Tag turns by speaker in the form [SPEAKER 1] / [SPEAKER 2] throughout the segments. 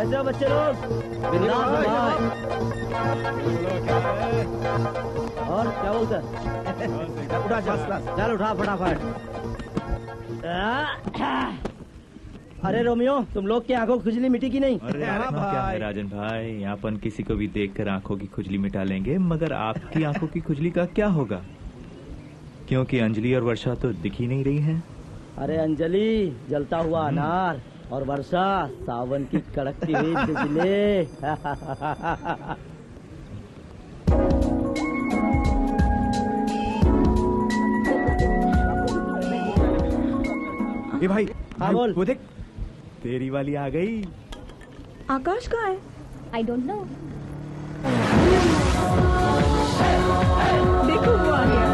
[SPEAKER 1] कैसे हो बच्चे लोग? बिंदास हो भाई। और क्या बोलते हैं? उठा चल उठा फटाफट। अरे रोमियो, तुम लोग की आंखों की खुजली मिटी की नहीं?
[SPEAKER 2] अरे क्या है राजन भाई, अपन किसी को भी देखकर आंखों की खुजली मिटा लेंगे, मगर आपकी आंखों की खुजली का क्या होगा? क्योंकि अंजलि और वर्षा तो दिख ही नहीं रही हैं।
[SPEAKER 1] अरे अंजलि जलता हुआ अनार और वर्षा सावन की कड़कती हुई बिजली।
[SPEAKER 2] ये भाई,
[SPEAKER 1] हाँ बोल।
[SPEAKER 2] वो देख, तेरी वाली आ गई।
[SPEAKER 3] आकाश कहाँ है?
[SPEAKER 4] आई डोंट नो।
[SPEAKER 3] देखो वो आ गया।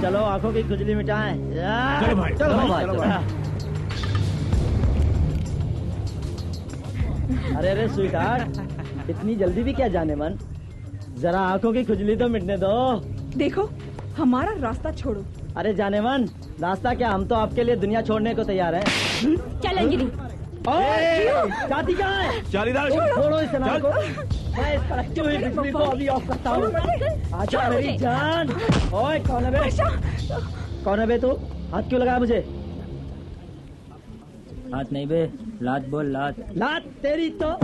[SPEAKER 1] चलो आंखों की खुजली मिटाएं।
[SPEAKER 2] चलो भाई,
[SPEAKER 1] चलो भाई, चलो भाई। अरे अरे स्वीटहार्ट, इतनी जल्दी भी क्या जाने मन? जरा आंखों की खुजली तो मिटने दो।
[SPEAKER 3] देखो हमारा रास्ता छोड़ो।
[SPEAKER 1] अरे जाने मन, रास्ता क्या, हम तो आपके लिए दुनिया छोड़ने को तैयार हैं।
[SPEAKER 4] चल अंजलि।
[SPEAKER 1] चाची कहाँ है?
[SPEAKER 2] चालीदार
[SPEAKER 1] छोड़ो इस अनार को, मैं इस कड़कती हुई बिजली को अभी ऑफ करता हूँ। आजा मेरी जान। ओए कौन है बे? कौन है बे तू? हाथ क्यों लगाया मुझे?
[SPEAKER 5] हाथ नहीं बे, लात बोल, लात।
[SPEAKER 1] लात तेरी तो।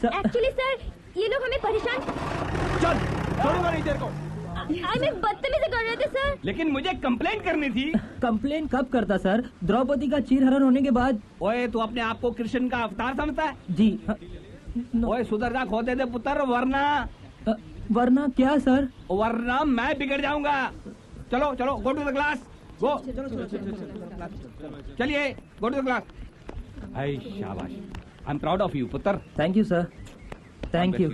[SPEAKER 4] एक्चुअली सर, ये लोग हमें परेशान।
[SPEAKER 6] चल, छोड़ूंगा नहीं तेरे को।
[SPEAKER 4] हमें बदतमीजी कर रहे थे सर।
[SPEAKER 6] लेकिन मुझे कंप्लेंट करनी थी।
[SPEAKER 5] कंप्लेन कब करता सर? द्रौपदी का चीरहरण होने के बाद।
[SPEAKER 6] ओए तू अपने आप को कृष्ण का अवतार समझता है?
[SPEAKER 5] जी।
[SPEAKER 6] ओए सुधर जा खोते दे पुत्र,
[SPEAKER 5] वरना क्या सर?
[SPEAKER 6] वरना मैं बिगड़ जाऊंगा। चलो चलो, go to the class, go. चलिए, गो टू द क्लास। हाय शाबाश, I am proud of you पुत्र।
[SPEAKER 5] Thank you sir, thank you.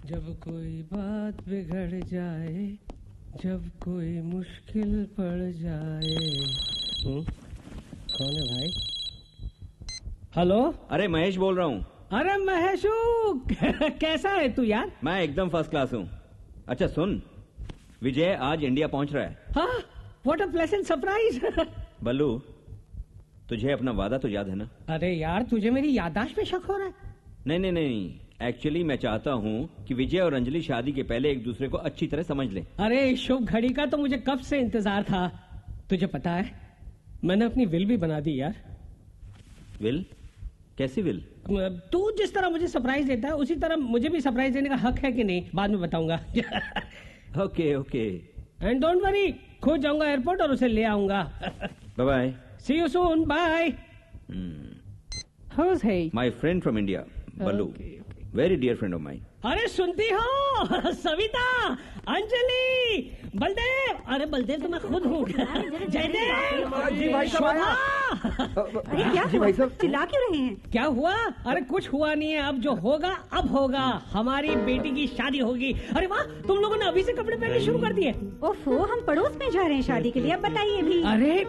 [SPEAKER 7] जब कोई बात बिगड़ जाए, जब कोई मुश्किल पड़ जाए। कौन है भाई? हेलो।
[SPEAKER 8] अरे महेश बोल रहा हूँ।
[SPEAKER 7] अरे महेशू, कैसा है तू यार?
[SPEAKER 8] मैं एकदम फर्स्ट क्लास हूँ। अच्छा सुन, विजय आज इंडिया पहुंच रहा है।
[SPEAKER 7] हाँ, व्हाट अ प्लेजेंट सरप्राइज।
[SPEAKER 8] बल्लू, तुझे अपना वादा तो याद है ना?
[SPEAKER 7] अरे यार, तुझे मेरी याददाश्त पे शक हो रहा है?
[SPEAKER 8] नहीं नहीं नहीं, एक्चुअली मैं चाहता हूँ कि विजय और अंजलि शादी के पहले एक दूसरे को अच्छी तरह समझ ले।
[SPEAKER 7] अरे इस शुभ घड़ी का तो मुझे कब से इंतजार था। तुझे पता है, मैंने अपनी विल भी बना दी यार।
[SPEAKER 8] विल? कैसी विल?
[SPEAKER 7] तू जिस तरह मुझे सरप्राइज देता है, उसी तरह मुझे भी सरप्राइज देने का हक है कि नहीं, बाद में बताऊंगा।
[SPEAKER 8] Okay okay.
[SPEAKER 7] And don't worry, खो जाऊंगा एयरपोर्ट और उसे ले आऊंगा।
[SPEAKER 8] Bye bye.
[SPEAKER 7] See you soon, bye. House है?
[SPEAKER 8] My friend from India, Ballu, very dear friend of mine.
[SPEAKER 7] अरे सुनती हो? सविता, अंजलि, बलदेव। अरे बलदेव तो मैं खुद हूँ। जयदेव, शोभा।
[SPEAKER 3] अरे क्या हुआ? चिल्ला क्यों रहे हैं?
[SPEAKER 7] क्या हुआ? अरे कुछ हुआ नहीं है, अब जो होगा अब होगा। हमारी बेटी की शादी होगी। अरे वाह, तुम लोगों ने अभी से कपड़े पहनने शुरू कर दिए।
[SPEAKER 3] ओफो, हम पड़ोस में जा रहे हैं शादी के लिए, अब बताइए भी।
[SPEAKER 7] अरे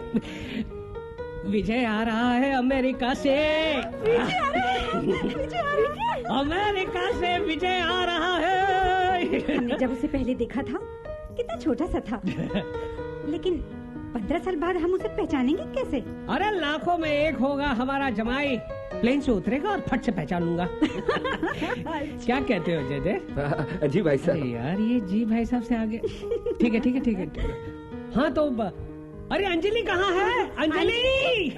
[SPEAKER 7] विजय आ रहा है अमेरिका से। अमेरिका से विजय आ रहा है।
[SPEAKER 3] हमने जब उसे पहले देखा था कितना छोटा सा था, लेकिन 15 साल बाद हम उसे पहचानेंगे कैसे?
[SPEAKER 7] अरे लाखों में एक होगा हमारा जमाई। प्लेन से उतरेगा और फट से पहचान लूंगा। क्या कहते हो जयदेव?
[SPEAKER 1] जी भाई साहब।
[SPEAKER 7] यार ये जी भाई साहब से आगे। ठीक है ठीक है ठीक है। हाँ तो अरे अंजलि कहाँ है? अंजलि!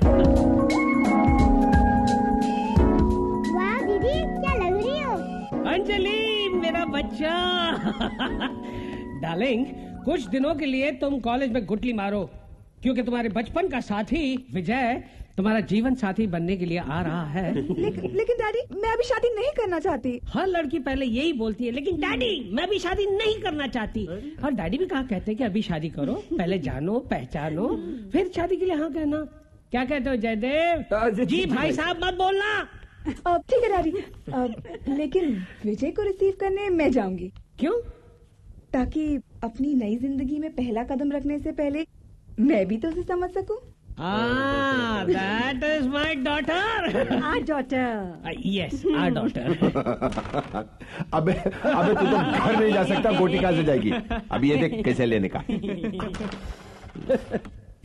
[SPEAKER 4] वाह दीदी, क्या लग रही हो?
[SPEAKER 7] अंजलि मेरा बच्चा। डार्लिंग, कुछ दिनों के लिए तुम कॉलेज में गुटली मारो, क्योंकि तुम्हारे बचपन का साथी विजय तुम्हारा जीवन साथी बनने के लिए आ रहा है।
[SPEAKER 3] लेकिन डैडी, मैं अभी शादी नहीं करना चाहती।
[SPEAKER 7] हर लड़की पहले यही बोलती है, लेकिन डैडी मैं भी शादी नहीं करना चाहती। और डैडी भी कहा कहते हैं कि अभी शादी करो, पहले जानो पहचानो, फिर शादी के लिए हाँ कहना। क्या कहते हो जयदेव? जी भाई साहब मत बोलना।
[SPEAKER 3] ठीक है डैडी, लेकिन विजय को रिसीव करने मैं जाऊंगी।
[SPEAKER 7] क्यों?
[SPEAKER 3] ताकि अपनी नई जिंदगी में पहला कदम रखने से पहले मैं भी तो उसे समझ सकूं।
[SPEAKER 7] That is my daughter.
[SPEAKER 3] Our daughter.
[SPEAKER 7] Yes, our daughter.
[SPEAKER 9] अबे तू तो घर नहीं जा सकता, गोटी कहाँ से जाएगी? अभी ये देख कैसे लेने का।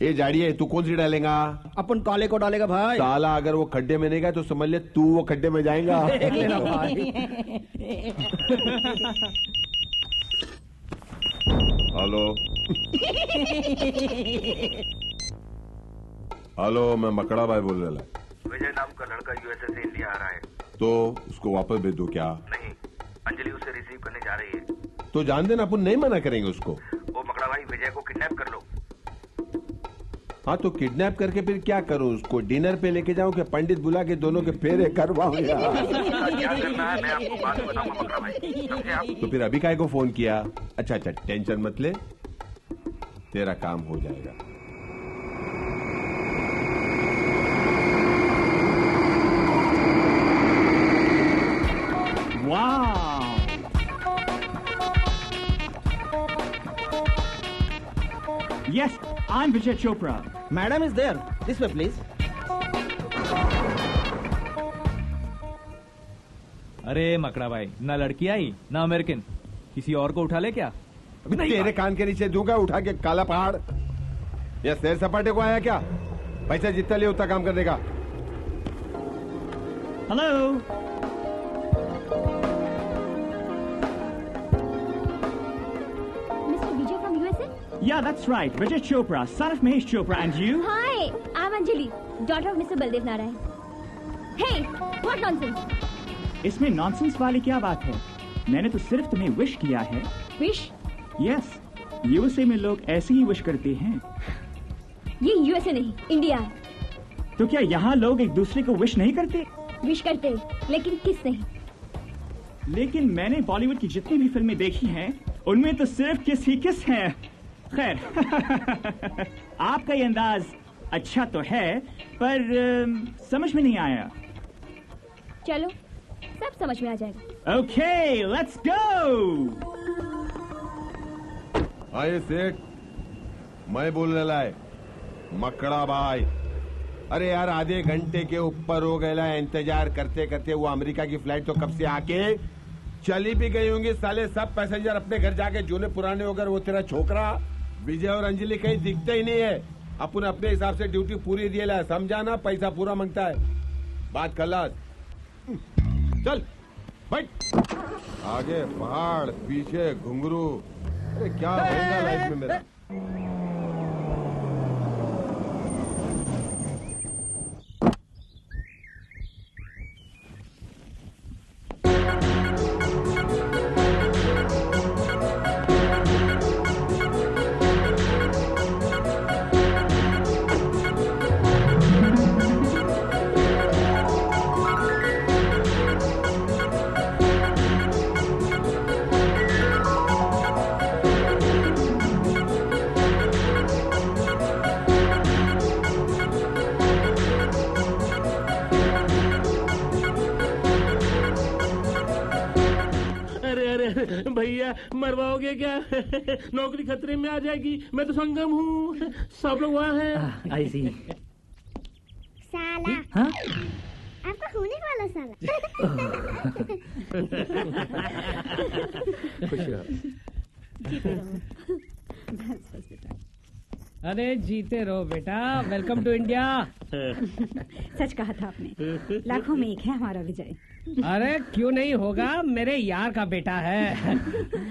[SPEAKER 9] ये जाड़ी है, तू कौन सी डालेगा?
[SPEAKER 1] अपन काले को डालेगा भाई।
[SPEAKER 9] साला अगर वो खड्डे में नहीं गया तो समझ ले तू वो खड्डे में जाएगा।
[SPEAKER 1] देख लेना भाई।
[SPEAKER 9] हेलो हेलो, मैं मकड़ा भाई बोल रहा है।
[SPEAKER 10] विजय नाम का लड़का यूएसए से इंडिया आ रहा है।
[SPEAKER 9] तो उसको वापस भेज दो क्या?
[SPEAKER 10] नहीं, अंजलि उसे रिसीव करने जा रही है।
[SPEAKER 9] तो जान देना, अपन नहीं मना करेंगे उसको।
[SPEAKER 10] वो मकड़ा भाई, विजय को किडनैप कर लो।
[SPEAKER 9] हाँ तो किडनैप करके फिर क्या करूँ? उसको डिनर पे लेके जाऊँ कि पंडित बुला के दोनों के फेरे करवाऊँ?
[SPEAKER 10] क्या करना है मैं आपको बाद में बताऊंगा मकड़ा भाई, समझे आप?
[SPEAKER 9] तो फिर अभी काहे को फोन किया? अच्छा टेंशन मत ले, तेरा काम हो जाएगा।
[SPEAKER 6] Wow! Yes, I'm Vijay Chopra.
[SPEAKER 1] Madam is there. This way, please.
[SPEAKER 2] अरे मकड़ा भाई, ना लड़की आई ना अमेरिकन, किसी और को उठा ले क्या?
[SPEAKER 9] तेरे कान के नीचे दूंगा उठा के काला पहाड़। या सैर सपाटे को आया क्या? पैसा जितना ले उतना काम करने का।
[SPEAKER 6] Hello.
[SPEAKER 4] Mr. Vijay from USA?
[SPEAKER 6] Yeah, that's right. Vijay Chopra, son of Mahesh Chopra, and you?
[SPEAKER 4] Hi, I'm Anjali, daughter of Mr. Baldev Narayan. Hey, what nonsense?
[SPEAKER 6] इसमें नॉनसेंस वाली क्या बात है? मैंने तो सिर्फ तुम्हें विश किया है।
[SPEAKER 4] विश?
[SPEAKER 6] यस, यूएसए में लोग ऐसे ही विश करते हैं।
[SPEAKER 4] ये यूएसए नहीं, इंडिया है।
[SPEAKER 6] तो क्या यहाँ लोग एक दूसरे को विश नहीं करते?
[SPEAKER 4] विश करते, लेकिन किस नहीं।
[SPEAKER 6] लेकिन मैंने बॉलीवुड की जितनी भी फिल्में देखी हैं, उनमें तो सिर्फ किस ही किस हैं। खैर, आपका ये अंदाज अच्छा तो है, पर समझ में नहीं आया।
[SPEAKER 4] चलो, सब समझ में आ जाएगा।
[SPEAKER 6] Okay, let's go.
[SPEAKER 9] आए सेठ, मैं बोल रहा है मकड़ा भाई। अरे यार, आधे घंटे के ऊपर हो गया इंतजार करते करते। वो अमेरिका की फ्लाइट तो कब से आके चली भी गई होंगी। साले सब पैसेंजर अपने घर जाके जूने पुराने होकर, वो तेरा छोकरा विजय और अंजलि कहीं दिखते ही नहीं है। अपन अपने हिसाब से ड्यूटी पूरी दिए ला, समझा ना? पैसा पूरा मांगता है, बात खल्लास। चल बैठ। आगे पहाड़, पीछे घुंघरू। अरे क्या होगा लाइफ में मेरा?
[SPEAKER 11] अरे अरे भैया मरवाओगे क्या? नौकरी खतरे में आ जाएगी। मैं तो संगम हूँ, सब लोग वहाँ हैं।
[SPEAKER 5] आई सी।
[SPEAKER 12] साला
[SPEAKER 5] हाँ?
[SPEAKER 12] आपका होने वाला साला।
[SPEAKER 7] अरे जीते रहो बेटा, वेलकम टू इंडिया।
[SPEAKER 3] सच कहा था आपने, लाखों में एक है हमारा विजय।
[SPEAKER 7] अरे क्यों नहीं होगा, मेरे यार का बेटा है।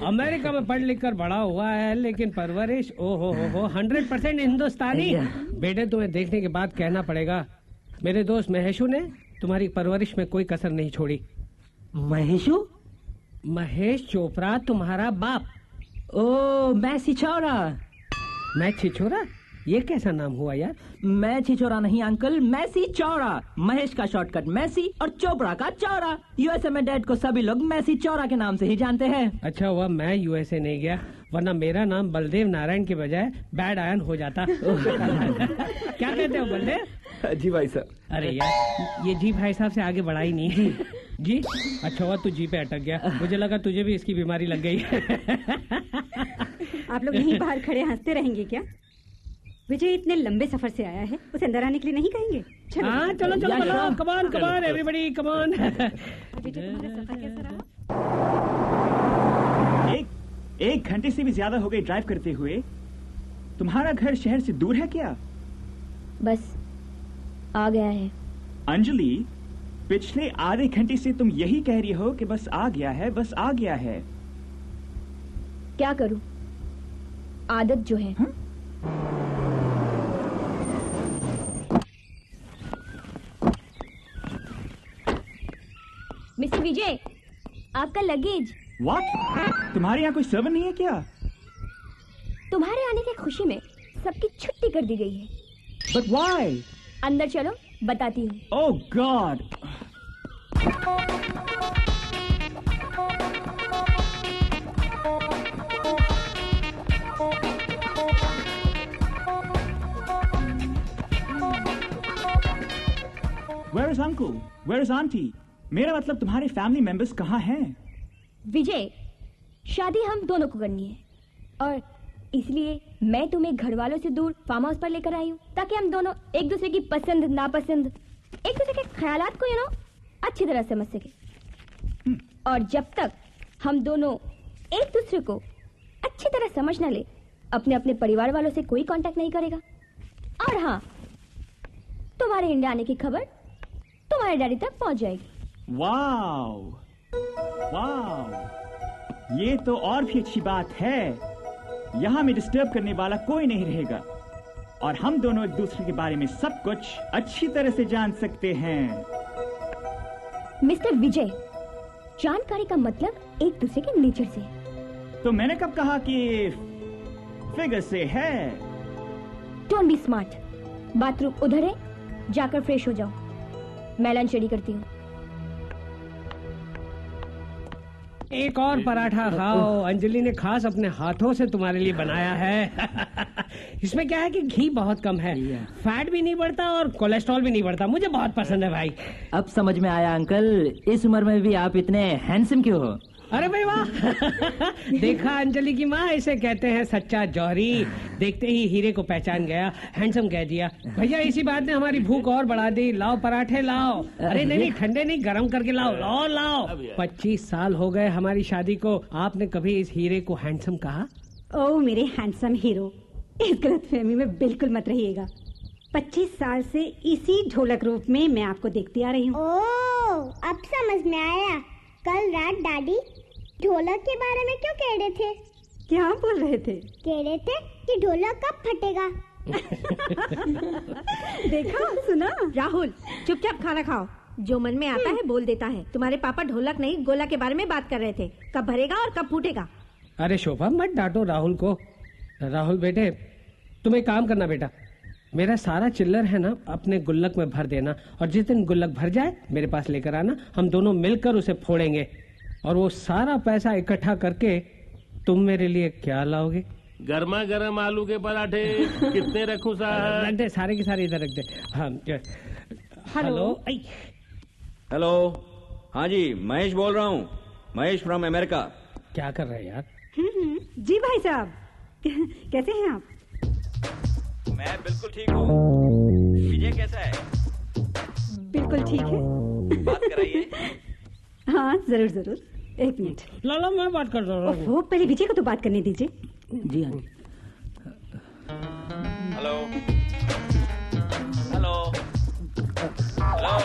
[SPEAKER 7] अमेरिका में पढ़ लिख कर बड़ा हुआ है, लेकिन परवरिश ओ हो 100% हिंदुस्तानी। बेटे तुम्हें देखने के बाद कहना पड़ेगा, मेरे दोस्त महेशू ने तुम्हारी परवरिश में कोई कसर नहीं छोड़ी।
[SPEAKER 5] महेशू?
[SPEAKER 7] महेश चोपड़ा तुम्हारा बाप।
[SPEAKER 5] ओ मैं छिछोरा।
[SPEAKER 7] मैं छिछोरा? ये कैसा नाम हुआ यार?
[SPEAKER 5] मैं छिछोरा नहीं अंकल, मैसी चौड़ा। महेश का शॉर्टकट मैसी और चोपड़ा का चौड़ा। यूएसए में डैड को सभी लोग मैसी चौड़ा के नाम से ही जानते हैं।
[SPEAKER 7] अच्छा हुआ मैं यूएसए नहीं गया, वरना मेरा नाम बलदेव नारायण के बजाय बैड आयन हो जाता। क्या कहते हो बलदेव?
[SPEAKER 13] जी भाई साहब।
[SPEAKER 7] अरे यार ये जी भाई साहब से आगे बढ़ा ही नहीं। जी अच्छा हुआ तू जी पे अटक गया, मुझे लगा तुझे भी इसकी बीमारी लग गई।
[SPEAKER 3] आप लोग यहीं बाहर खड़े हंसते रहेंगे क्या? विजय इतने लंबे सफर से आया है, उसे अंदर आने के लिए नहीं कहेंगे?
[SPEAKER 7] हाँ चलो चलो, कमान कमान एवरीबॉडी कमान।
[SPEAKER 6] एक घंटे से भी ज्यादा हो गए ड्राइव करते हुए। तुम्हारा घर शहर से दूर है क्या?
[SPEAKER 4] बस आ गया है।
[SPEAKER 6] अंजलि, पिछले आधे घंटे से तुम यही कह रही हो कि बस आ गया है, बस आ गया है।
[SPEAKER 4] क्या करूं, आदत जो है। मिस्टर विजय, आपका लगेज।
[SPEAKER 6] व्हाट? तुम्हारे यहाँ कोई सर्वर नहीं है क्या?
[SPEAKER 4] तुम्हारे आने की खुशी में सबकी छुट्टी कर दी गई है।
[SPEAKER 6] But why?
[SPEAKER 4] अंदर चलो बताती हूँ।
[SPEAKER 6] ओह God. Where is uncle? Where is auntie? मेरा मतलब तुम्हारे फैमिली मेंबर्स कहाँ हैं?
[SPEAKER 4] विजय, शादी हम दोनों को करनी है और इसलिए मैं तुम्हें घर वालों से दूर फार्म हाउस पर लेकर आई हूँ, ताकि हम दोनों एक दूसरे की पसंद नापसंद, एक दूसरे के ख्यालात को अच्छी तरह समझ सके। और जब तक हम दोनों एक दूसरे को अच्छी तरह समझ न ले, अपने अपने परिवार वालों से कोई कांटेक्ट नहीं करेगा। और हाँ, तुम्हारे इंडिया आने की खबर तुम्हारे डैडी तक पहुंच जाएगी।
[SPEAKER 6] वाओ वाओ, ये तो और भी अच्छी बात है। यहाँ में डिस्टर्ब करने वाला कोई नहीं रहेगा और हम दोनों एक दूसरे के बारे में सब कुछ अच्छी तरह से जान सकते हैं।
[SPEAKER 4] मिस्टर विजय, जानकारी का मतलब एक दूसरे के नेचर से।
[SPEAKER 6] तो मैंने कब कहा कि फिगर से है?
[SPEAKER 4] Don't be smart. बाथरूम उधर है, जाकर फ्रेश हो जाओ। मैं लंच रेडी करती हूँ।
[SPEAKER 7] एक और पराठा खाओ, अंजलि ने खास अपने हाथों से तुम्हारे लिए बनाया है। इसमें क्या है कि घी बहुत कम है, फैट भी नहीं बढ़ता और कोलेस्ट्रॉल भी नहीं बढ़ता। मुझे बहुत पसंद है भाई।
[SPEAKER 5] अब समझ में आया अंकल, इस उम्र में भी आप इतने हैंडसम क्यों हो?
[SPEAKER 7] अरे भाई वाह। देखा अंजलि की माँ, इसे कहते हैं सच्चा जौहरी। देखते ही हीरे को पहचान गया, हैंडसम कह दिया। भैया इसी बात ने हमारी भूख और बढ़ा दी। लाओ पराठे लाओ। अरे नहीं, ठंडे नहीं, गरम करके लाओ। लाओ लाओ। 25 साल हो गए हमारी शादी को, आपने कभी इस हीरे को हैंडसम कहा?
[SPEAKER 3] ओ मेरे हैंडसम हीरो, इस गलतफहमी में बिल्कुल मत रहिएगा। 25 साल से इसी ढोलक रूप में मैं आपको देखती आ रही हूँ।
[SPEAKER 12] ओह, अब समझ में आया। कल रात डैडी ढोलक के बारे में क्यों कह रहे थे?
[SPEAKER 3] क्या बोल रहे थे?
[SPEAKER 12] कह रहे थे कि ढोलक कब फटेगा।
[SPEAKER 3] देखा, सुना?
[SPEAKER 14] राहुल, चुपचाप खाना खाओ। जो मन में आता है बोल देता है। तुम्हारे पापा ढोलक नहीं गोला के बारे में बात कर रहे थे, कब भरेगा और कब फूटेगा।
[SPEAKER 7] अरे शोभा, मत डांटो राहुल को। राहुल बेटे, तुम एक काम करना बेटा, मेरा सारा चिल्लर है ना अपने गुल्लक में भर देना, और जिस दिन गुल्लक भर जाए मेरे पास लेकर आना। हम दोनों मिलकर उसे फोड़ेंगे और वो सारा पैसा इकट्ठा करके तुम मेरे लिए क्या लाओगे?
[SPEAKER 11] गर्मा गर्म आलू के पराठे। कितने रखूं साहब?
[SPEAKER 7] रख दे, सारे के सारे इधर रख दे। हाँ।
[SPEAKER 8] हेलो। हेलो, हाँ जी, महेश बोल रहा हूँ। Mahesh from America.
[SPEAKER 7] क्या कर रहे हैं यार?
[SPEAKER 3] जी भाई साहब, कैसे हैं आप?
[SPEAKER 8] मैं बिल्कुल ठीक हूँ। विजय कैसा है?
[SPEAKER 3] बिल्कुल ठीक है।
[SPEAKER 8] बात कराइए।
[SPEAKER 3] हाँ जरूर जरूर, एक मिनट।
[SPEAKER 7] लाला मैं बात कर रहा हूँ।
[SPEAKER 3] वो पहले विजय को तो बात करने दीजिए।
[SPEAKER 5] जी हाँ।
[SPEAKER 8] Hello hello hello
[SPEAKER 5] hello.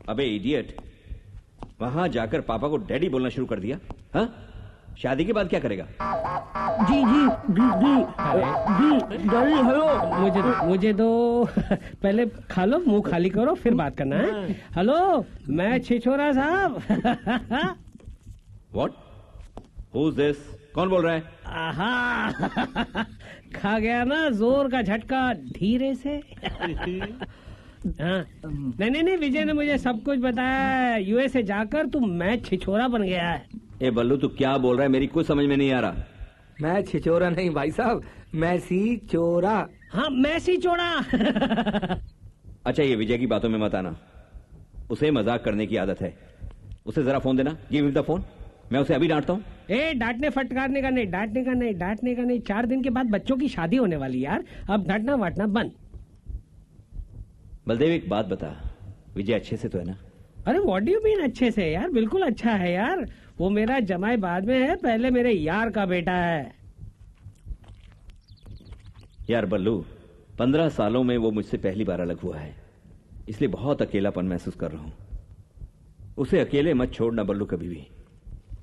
[SPEAKER 8] अबे इडियट, वहां जाकर पापा को डैडी बोलना शुरू कर दिया। हाँ, शादी के बाद क्या करेगा?
[SPEAKER 5] जी जी जी जी जी डैडी हेलो।
[SPEAKER 7] मुझे दो पहले खा लो, मुंह खाली करो फिर बात करना है। हेलो, मैं छिछोरा साहब।
[SPEAKER 8] व्हाट? Who is this? कौन बोल रहा है?
[SPEAKER 7] आहा, खा गया ना जोर का झटका धीरे से। हाँ, नहीं विजय ने मुझे सब कुछ बताया। यूएसए जाकर तू मैं छिछोरा बन गया है।
[SPEAKER 8] ए बल्लू, तू क्या बोल रहा है? मेरी कुछ समझ में नहीं आ रहा।
[SPEAKER 5] मैं छिछोरा नहीं भाई साहब, मैसी चोरा।
[SPEAKER 7] हाँ, मैसी चोरा।
[SPEAKER 8] अच्छा, ये विजय की बातों में मत आना। उसे मजाक करने की आदत है। उसे जरा फोन देना। Give him the phone. मैं उसे अभी डांटता हूँ।
[SPEAKER 7] ए, डांटने फटकारने का नहीं, डांटने का नहीं, डांटने का नहीं। 4 दिन के बाद बच्चों की शादी होने वाली यार, अब डांटना वाटना बंद।
[SPEAKER 8] बलदेव, एक बात बता, विजय अच्छे से तो है ना?
[SPEAKER 7] अरे व्हाट डू यू मीन अच्छे से यार? बिल्कुल अच्छा है यार। वो मेरा जमाई बाद में है, पहले मेरे यार का बेटा है।
[SPEAKER 8] यार बल्लू, 15 सालों में वो मुझसे पहली बार अलग हुआ है, इसलिए बहुत अकेलापन महसूस कर रहा हूं। उसे अकेले मत छोड़ना बल्लू कभी भी,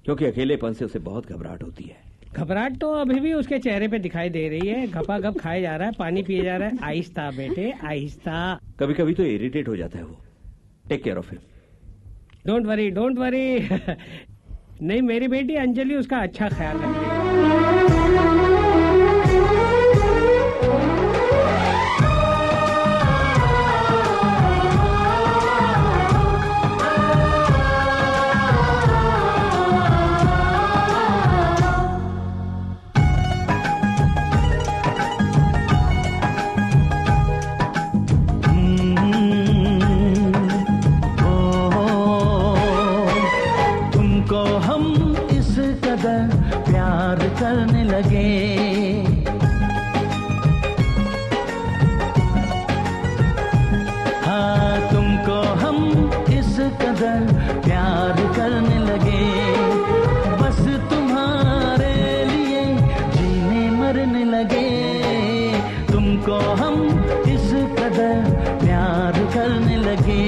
[SPEAKER 8] क्योंकि अकेलेपन से उसे बहुत घबराहट होती है।
[SPEAKER 7] घबराहट तो अभी भी उसके चेहरे पे दिखाई दे रही है। घपाघप खाए जा रहा है, पानी पिए जा रहा है। आहिस्ता बेटे, आहिस्ता।
[SPEAKER 8] कभी कभी तो इरिटेट हो जाता है वो। Take care of him.
[SPEAKER 7] Don't worry, don't worry. नहीं, मेरी बेटी अंजलि उसका अच्छा ख्याल रखेगी।
[SPEAKER 13] करने लगे, हाँ तुमको हम इस कदर प्यार करने लगे, बस तुम्हारे लिए जीने मरने लगे। तुमको हम इस कदर प्यार करने लगे।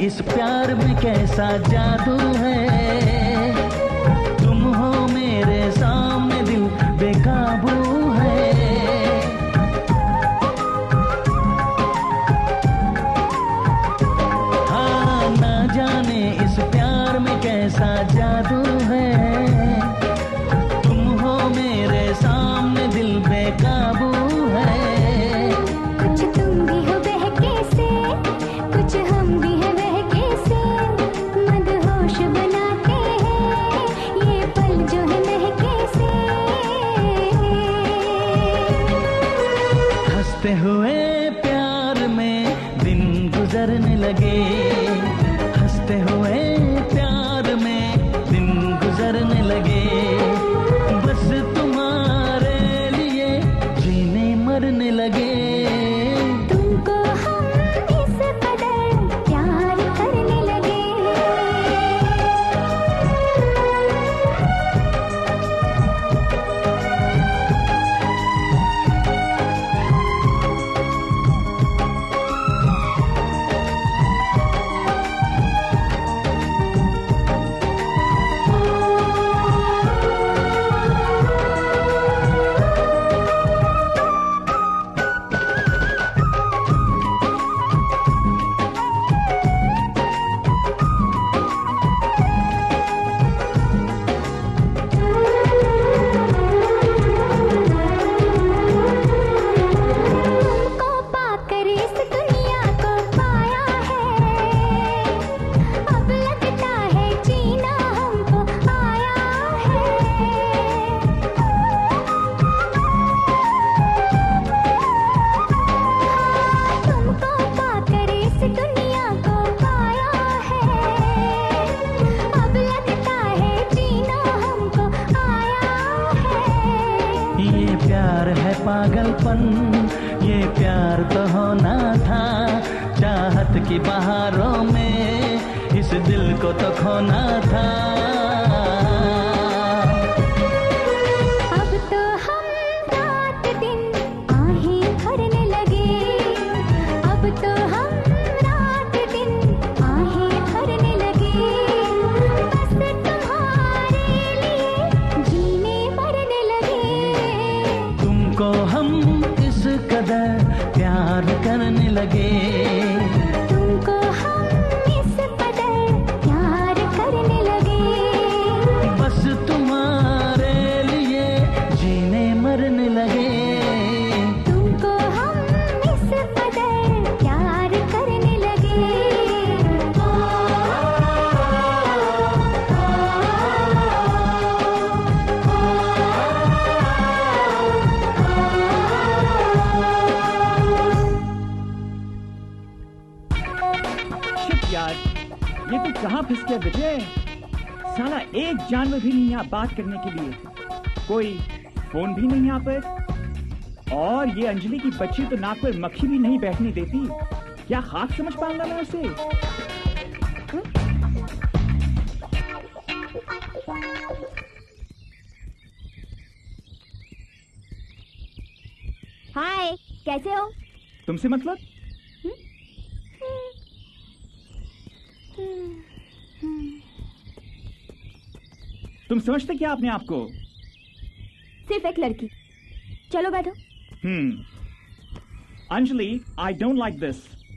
[SPEAKER 13] इस प्यार में कैसा जादू है, तुम हो मेरे सामने दिल बेकाबू है। हाँ ना जाने इस प्यार में कैसा जादू है, तुम हो मेरे सामने दिल बेकाबू है।
[SPEAKER 15] कुछ तुम भी हो बहके से, कुछ हम भी है बहके से, मदहोश बनाते हैं ये पल जो है महके से।
[SPEAKER 13] हंसते हुए प्यार में दिन गुजरने लगे, हंसते हुए प्यार में दिन गुजरने प्यार है पागलपन, ये प्यार तो होना था। चाहत की बहारों में इस दिल को तो खोना था।
[SPEAKER 15] अब तो हम रात दिन आहें भरने लगे, अब तो हम रात दिन आहें भरने लगे। बस तुम्हारे लिए जीने मरने लगे।
[SPEAKER 13] तुमको हम इस कदर प्यार करने लगे,
[SPEAKER 15] तुमको हम इस कदर प्यार करने लगे।
[SPEAKER 13] बस तुम्हारे लिए जीने मरने लगे।
[SPEAKER 15] तुमको हम इस कदर प्यार करने लगे।
[SPEAKER 6] शिट यार, ये तू कहाँ फिस गया विजय? साला एक जानवर भी नहीं यहाँ बात करने के लिए, कोई फोन भी नहीं यहाँ पर। और ये अंजलि की बच्ची तो नाक पर मक्खी भी नहीं बैठने देती। क्या खाक समझ पाऊंगा मैं उसे?
[SPEAKER 4] हाय, कैसे हो?
[SPEAKER 6] तुमसे मतलब? तुम समझते क्या अपने आप को?
[SPEAKER 4] सिर्फ एक लड़की। चलो बैठो।
[SPEAKER 6] Anjali, I don't like this.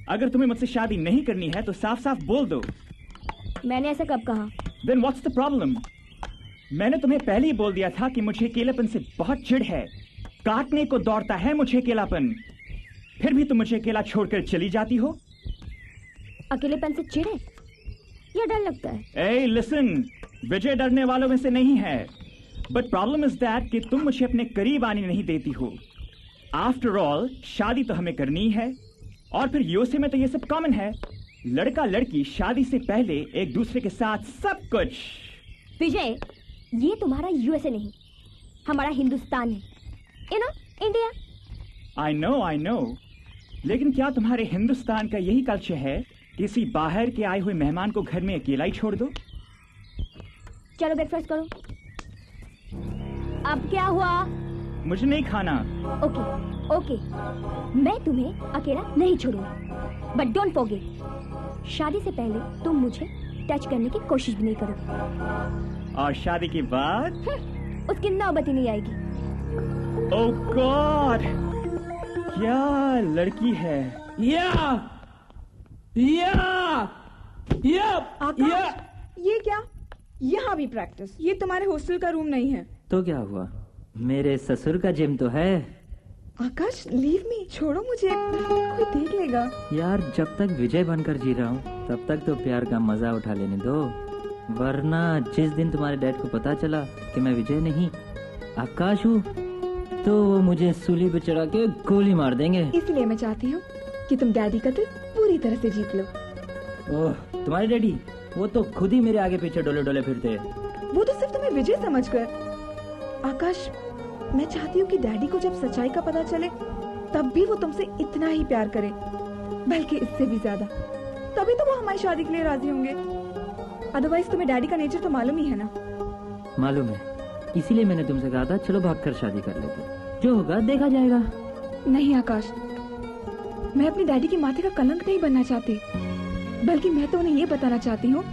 [SPEAKER 6] अगर तुम्हें मुझसे शादी नहीं करनी है तो साफ साफ बोल दो।
[SPEAKER 4] मैंने ऐसा कब कहा?
[SPEAKER 6] Then what's the problem? मैंने तुम्हें पहले ही बोल दिया था कि मुझे अकेलेपन से बहुत चिढ़ है। काटने को दौड़ता है मुझे अकेलापन। फिर भी तुम मुझे अकेला छोड़कर चली जाती हो।
[SPEAKER 4] अकेलेपन से चिढ़े या डर लगता है?
[SPEAKER 6] ए लिसन, विजय डरने वालों में से नहीं है, बट प्रॉब्लम इज दैट कि तुम मुझे अपने करीब आने नहीं देती हो। आफ्टर ऑल शादी तो हमें करनी है, और फिर यूएसए में तो ये सब कॉमन है। लड़का लड़की शादी से पहले एक दूसरे के साथ सब कुछ।
[SPEAKER 4] विजय, ये तुम्हारा यूएसए नहीं, हमारा हिंदुस्तान है। You know, India.
[SPEAKER 6] I know, लेकिन क्या तुम्हारे हिंदुस्तान का यही कल्चर है किसी बाहर के आए हुए मेहमान को घर में अकेला ही छोड़ दो?
[SPEAKER 4] चलो ब्रेकफास्ट करो। अब क्या हुआ?
[SPEAKER 6] मुझे नहीं खाना।
[SPEAKER 4] ओके, मैं तुम्हें अकेला नहीं छोड़ूंगी, बट डोंट फॉरगेट, शादी से पहले तुम मुझे टच करने की कोशिश भी नहीं करोगे।
[SPEAKER 6] और शादी के बाद?
[SPEAKER 4] उसकी नौबत ही नहीं आएगी।
[SPEAKER 6] ओह गॉड, क्या लड़की है।
[SPEAKER 16] आकाश, ये क्या? यहाँ भी प्रैक्टिस? ये तुम्हारे हॉस्टल का रूम नहीं है।
[SPEAKER 5] तो क्या हुआ, मेरे ससुर का जिम तो है।
[SPEAKER 16] आकाश, लीव मी, छोड़ो मुझे, कोई देख लेगा।
[SPEAKER 5] यार, जब तक विजय बनकर जी रहा हूँ तब तक तो प्यार का मजा उठा लेने दो, वरना जिस दिन तुम्हारे डैड को पता चला कि मैं विजय नहीं आकाश हूँ तो वो मुझे सूली पे चढ़ा के गोली मार देंगे।
[SPEAKER 16] इसलिए मैं चाहती हूँ कि तुम डैडी का दिल पूरी तरह से जीत लो।
[SPEAKER 5] ओह, तुम्हारे डैडी? वो तो खुद ही मेरे आगे पीछे डोले डोले फिरते हैं।
[SPEAKER 16] वो तो सिर्फ तुम्हें विजय समझकर। आकाश, मैं चाहती हूँ कि डैडी को जब सच्चाई का पता चले तब भी वो तुमसे इतना ही प्यार करे, बल्कि इससे भी ज्यादा। तभी तो वो हमारी शादी के लिए राजी होंगे। अदरवाइज तुम्हें डैडी का नेचर तो मालूम ही है ना।
[SPEAKER 5] मालूम है, इसीलिए मैंने तुमसे कहा था चलो भागकर शादी कर लेते, जो होगा देखा जाएगा।
[SPEAKER 16] नहीं आकाश, मैं अपने डैडी के माथे का कलंक नहीं बनना चाहती, बल्कि मैं तो उन्हें ये बताना चाहती हूँ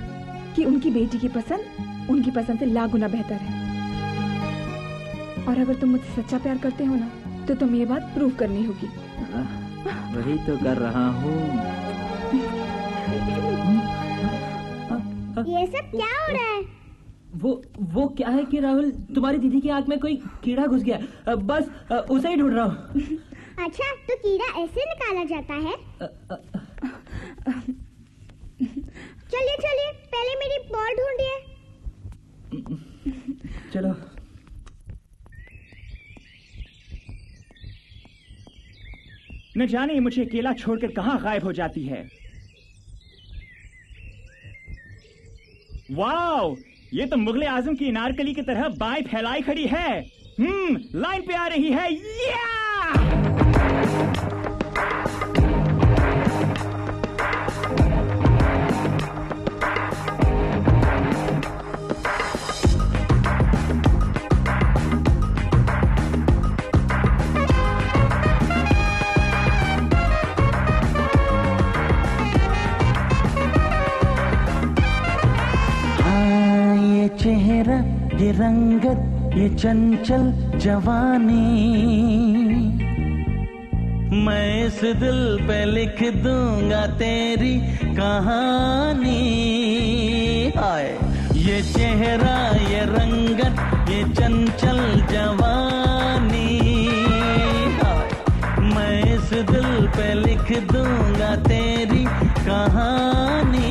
[SPEAKER 16] कि उनकी बेटी की पसंद उनकी पसंद से लाख गुना बेहतर है। और अगर तुम मुझसे सच्चा प्यार करते हो ना, तो तुम्हें ये बात प्रूव करनी होगी।
[SPEAKER 5] वही तो कर रहा हूँ।
[SPEAKER 12] ये सब क्या हो रहा है?
[SPEAKER 5] वो क्या है कि राहुल, तुम्हारी दीदी की आंख में कोई कीड़ा घुस गया, बस उसे ही ढूंढ रहा हूँ।
[SPEAKER 12] अच्छा, तो कीड़ा ऐसे निकाला जाता है? चलिए चलिए, पहले मेरी बॉल ढूंढिए।
[SPEAKER 5] चलो।
[SPEAKER 6] न जाने मुझे अकेला छोड़कर कहाँ गायब हो जाती है। वाओ, ये तो मुगले आजम की अनारकली की तरह बाएं फैलाई खड़ी है। लाइन पे आ रही है।
[SPEAKER 13] चेहरा, ये रंगत, ये चंचल जवानी, मैं इस दिल पे लिख दूंगा तेरी कहानी। हाय ये चेहरा, ये रंगत, ये चंचल जवानी, हाय मैं इस दिल पे लिख दूंगा तेरी कहानी।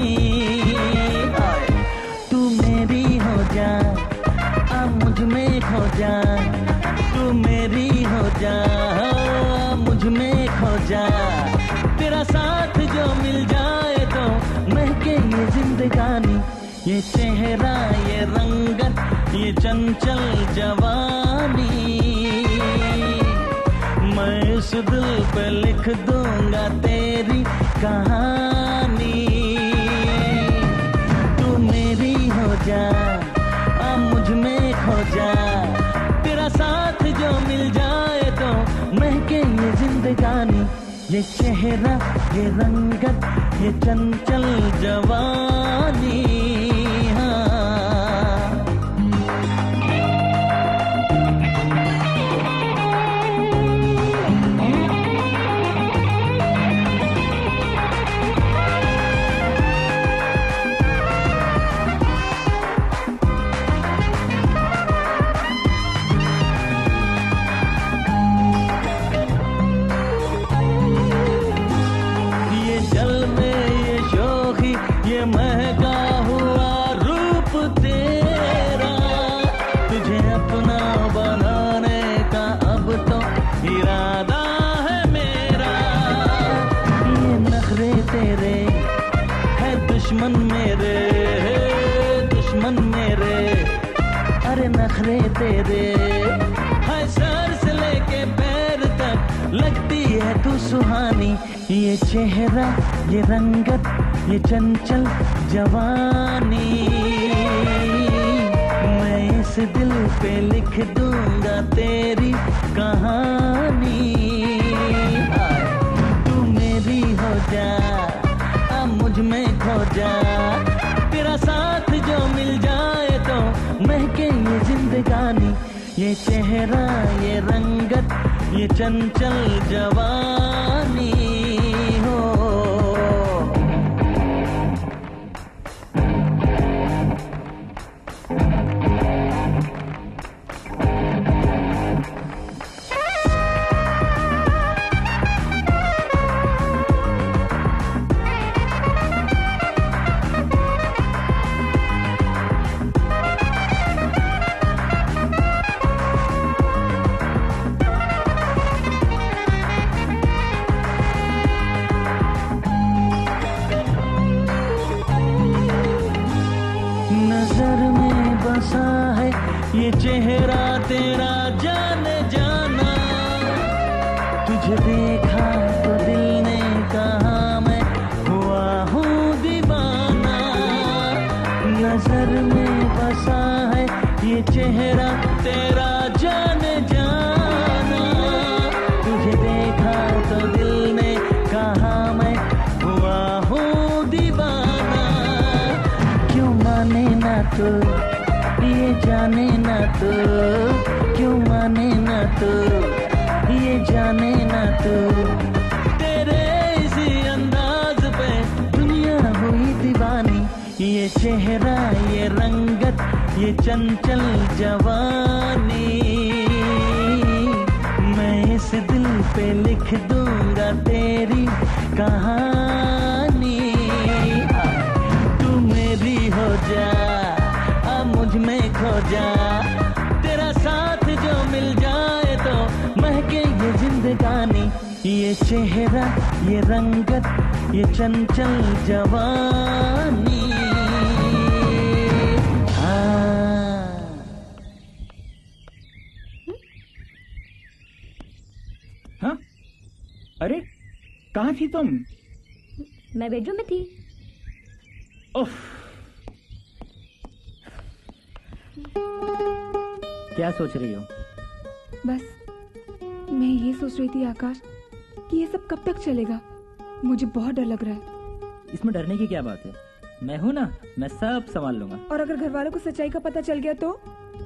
[SPEAKER 13] अब मुझ में खो जा, तू मेरी हो जा, मुझ में खो जा। तेरा साथ जो मिल जाए तो महके ये जिंदगानी। ये चेहरा, ये रंगत, ये चंचल जवानी, मैं इस दिल पे लिख दूंगा तेरी कहानी। तू मेरी हो जा, मुझ में खो जा। तेरा साथ जो मिल जाए तो महके ये जिंदगानी। ये चेहरा, ये रंगत, ये चंचल जवानी। महका हुआ रूप तेरा, तुझे अपना बनाने का अब तो इरादा है मेरा। ये नखरे तेरे है दुश्मन मेरे, दुश्मन मेरे। अरे नखरे तेरे है सर से लेके पैर तक, लगती है तू सुहानी। ये चेहरा, ये रंगत, ये चंचल जवानी, मैं इस दिल पे लिख दूंगा तेरी कहानी। तू मेरी हो जा, अब मुझ में खो जा। तेरा साथ जो मिल जाए तो महके ये जिंदगानी। ये चेहरा, ये रंगत, ये चंचल जवानी हो। ये चेहरा तेरा जाने जाना, तुझे देखा तो दिल ने कहा मैं हुआ हूँ दीवाना। नजर में बसा है ये चेहरा तेरा जाने जाना, तुझे देखा तो दिल ने कहा मैं हुआ हूँ दीवाना। क्यों माने ना तू, ये जाने ना तू, क्यों माने ना तू, ये जाने ना तू। तेरे इसी अंदाज पे दुनिया हुई दीवानी। ये चेहरा, ये रंगत, ये चंचल जवानी, मैं इस दिल पे लिख दूंगा तेरी कहानी। तू मेरी हो जा, मुझ में खो जा। तेरा साथ जो मिल जाए तो महके ये जिंदगानी। ये चेहरा, ये रंगत, ये चंचल जवानी।
[SPEAKER 6] अरे कहाँ थी तुम?
[SPEAKER 4] मैं बेडरूम में थी।
[SPEAKER 6] उफ।
[SPEAKER 5] क्या सोच रही हो?
[SPEAKER 16] बस मैं ये सोच रही थी आकाश कि ये सब कब तक चलेगा। मुझे बहुत डर लग रहा है।
[SPEAKER 5] इसमें डरने की क्या बात है? मैं हूँ ना, मैं सब संभाल लूंगा।
[SPEAKER 16] और अगर घर वालों को सच्चाई का पता चल गया तो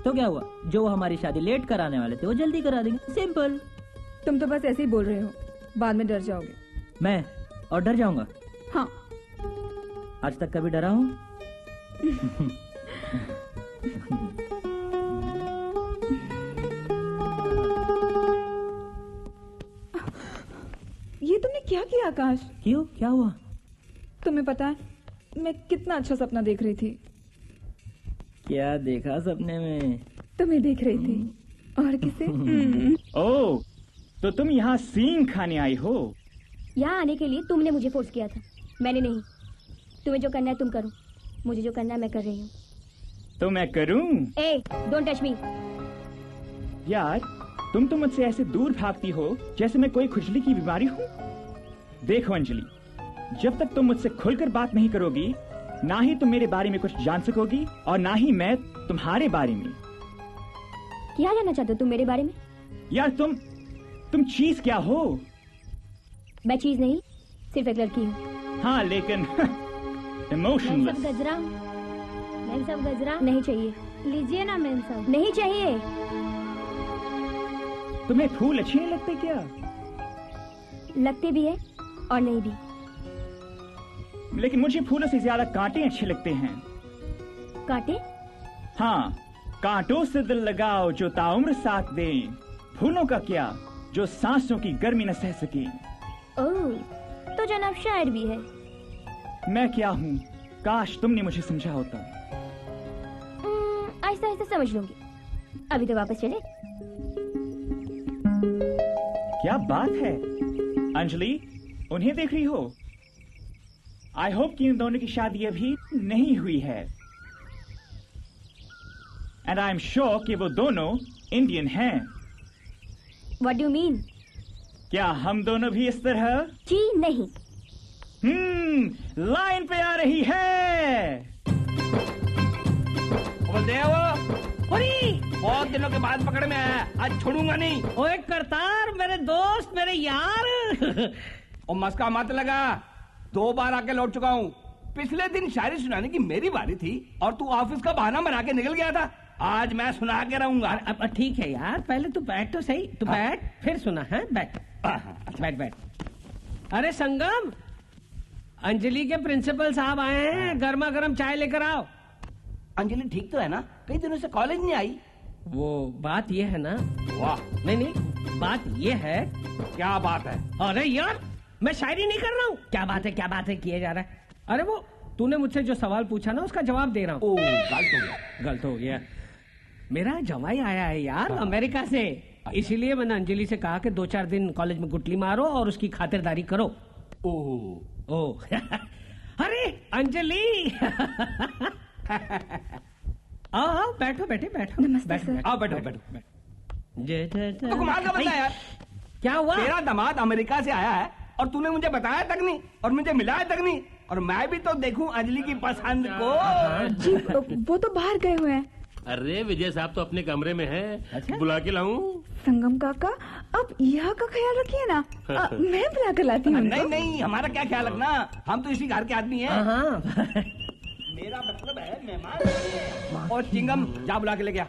[SPEAKER 5] क्या हुआ? जो हमारी शादी लेट कराने वाले थे वो जल्दी करा देंगे, सिंपल।
[SPEAKER 16] तुम तो बस ऐसे ही बोल रहे हो, बाद में डर जाओगे।
[SPEAKER 5] मैं और डर जाऊंगा?
[SPEAKER 16] हाँ।
[SPEAKER 5] आज तक कभी डरा हूँ?
[SPEAKER 16] ये तुमने क्या किया आकाश?
[SPEAKER 5] क्यों, क्या हुआ?
[SPEAKER 16] तुम्हें पता है मैं कितना अच्छा सपना देख रही थी।
[SPEAKER 5] क्या देखा सपने में?
[SPEAKER 16] तुम्हें देख रही थी। और किसे?
[SPEAKER 6] ओह, तो तुम यहाँ सींग खाने आई हो?
[SPEAKER 4] यहाँ आने के लिए तुमने मुझे फोर्स किया था, मैंने नहीं। तुम्हें जो करना है तुम करो, मुझे जो करना है मैं कर रही हूँ।
[SPEAKER 6] तो मैं करूँ?
[SPEAKER 4] ए, डोंट टच मी।
[SPEAKER 6] यार तुम तो मुझसे ऐसे दूर भागती हो जैसे मैं कोई खुजली की बीमारी हूँ। देखो अंजलि, जब तक तुम मुझसे खुलकर बात नहीं करोगी, ना ही तुम मेरे बारे में कुछ जान सकोगी और ना ही मैं तुम्हारे बारे में।
[SPEAKER 4] क्या जानना चाहते हो तुम मेरे बारे में?
[SPEAKER 6] यार तुम चीज क्या हो?
[SPEAKER 4] मैं चीज नहीं, सिर्फ एक लड़की हूँ।
[SPEAKER 6] हाँ लेकिन इमोशनलेस।
[SPEAKER 4] मैम सब गजरा नहीं चाहिए। लीजिए ना मैम सब। नहीं चाहिए।
[SPEAKER 6] तुम्हें फूल अच्छे नहीं लगते क्या?
[SPEAKER 4] लगते भी है और नहीं भी।
[SPEAKER 6] लेकिन मुझे फूलों से ज्यादा कांटे अच्छे लगते हैं।
[SPEAKER 4] कांटे?
[SPEAKER 6] हाँ, कांटों से दिल लगाओ जो ताउम्र साथ दें। फूलों का क्या जो सांसों की गर्मी न सह सके।
[SPEAKER 4] ओह, तो जनाब शायर भी है।
[SPEAKER 6] मैं क्या हूँ, काश तुमने मुझे समझा होता।
[SPEAKER 4] आहिस्ता आहिस्ता समझ लूंगी। अभी तो वापस चले।
[SPEAKER 6] क्या बात है अंजलि, उन्हें देख रही हो? आई होप कि इन दोनों की शादी अभी नहीं हुई है। एंड आई एम श्योर कि वो दोनों इंडियन हैं।
[SPEAKER 4] What do you mean?
[SPEAKER 6] क्या हम दोनों भी इस तरह?
[SPEAKER 4] जी नहीं।
[SPEAKER 6] लाइन पे आ रही है।
[SPEAKER 7] बहुत दिनों के बाद पकड़ में आया, आज छोड़ूंगा नहीं। ओए करतार, मेरे दोस्त, मेरे यार। और मस्का मत लगा, 2 बार आके लौट चुका हूँ। पिछले दिन शायरी सुनाने की मेरी बारी थी और तू ऑफिस का बहाना बना के निकल गया था। आज मैं सुना के रहूंगा।
[SPEAKER 17] अब ठीक है यार, पहले तू बैठ तो सही। तू बैठ, फिर सुना है। बैठ बैठ बैठ। अरे संगम, अंजलि के प्रिंसिपल साहब आए हैं, गर्मा गर्म चाय लेकर आओ।
[SPEAKER 7] अंजलि ठीक तो है ना? कई दिनों से कॉलेज नहीं आई।
[SPEAKER 17] वो बात ये है ना।
[SPEAKER 7] वाह।
[SPEAKER 17] नहीं, बात ये है।
[SPEAKER 7] क्या बात है?
[SPEAKER 17] अरे यार, मैं शायरी नहीं कर रहा हूँ। क्या बात है किए जा रहा है। अरे वो तूने मुझसे जो सवाल पूछा ना, उसका जवाब दे रहा हूँ। गलत हो गया। मेरा जवाई आया है यार अमेरिका से, इसीलिए मैंने अंजलि से कहा कि 2-4 दिन कॉलेज में गुटली मारो और उसकी खातिरदारी करो। ओह अरे अंजलि। आओ बैठो, बैठो।
[SPEAKER 16] नमस्ते सर।
[SPEAKER 6] आओ बैठो।
[SPEAKER 7] तो कमाल का बंदा है यार।
[SPEAKER 17] क्या हुआ?
[SPEAKER 7] तेरा दामाद अमेरिका से आया है और तूने मुझे बताया तक नहीं और मुझे मिलाया तक नहीं, और मैं भी तो देखूं अंजलि की पसंद को।
[SPEAKER 16] जी वो तो बाहर गए हुए हैं।
[SPEAKER 11] अरे विजय साहब तो अपने कमरे में हैं। अच्छा? बुला के लाऊं?
[SPEAKER 16] संगम काका, आप यहाँ का ख्याल रखिए ना। मैं बुला कर लाती हूँ।
[SPEAKER 7] नहीं, हमारा क्या ख्याल रखना, हम तो इसी घर के आदमी हैं। मेरा मतलब है मेहमान। और चिंगम जा बुला के ले गया।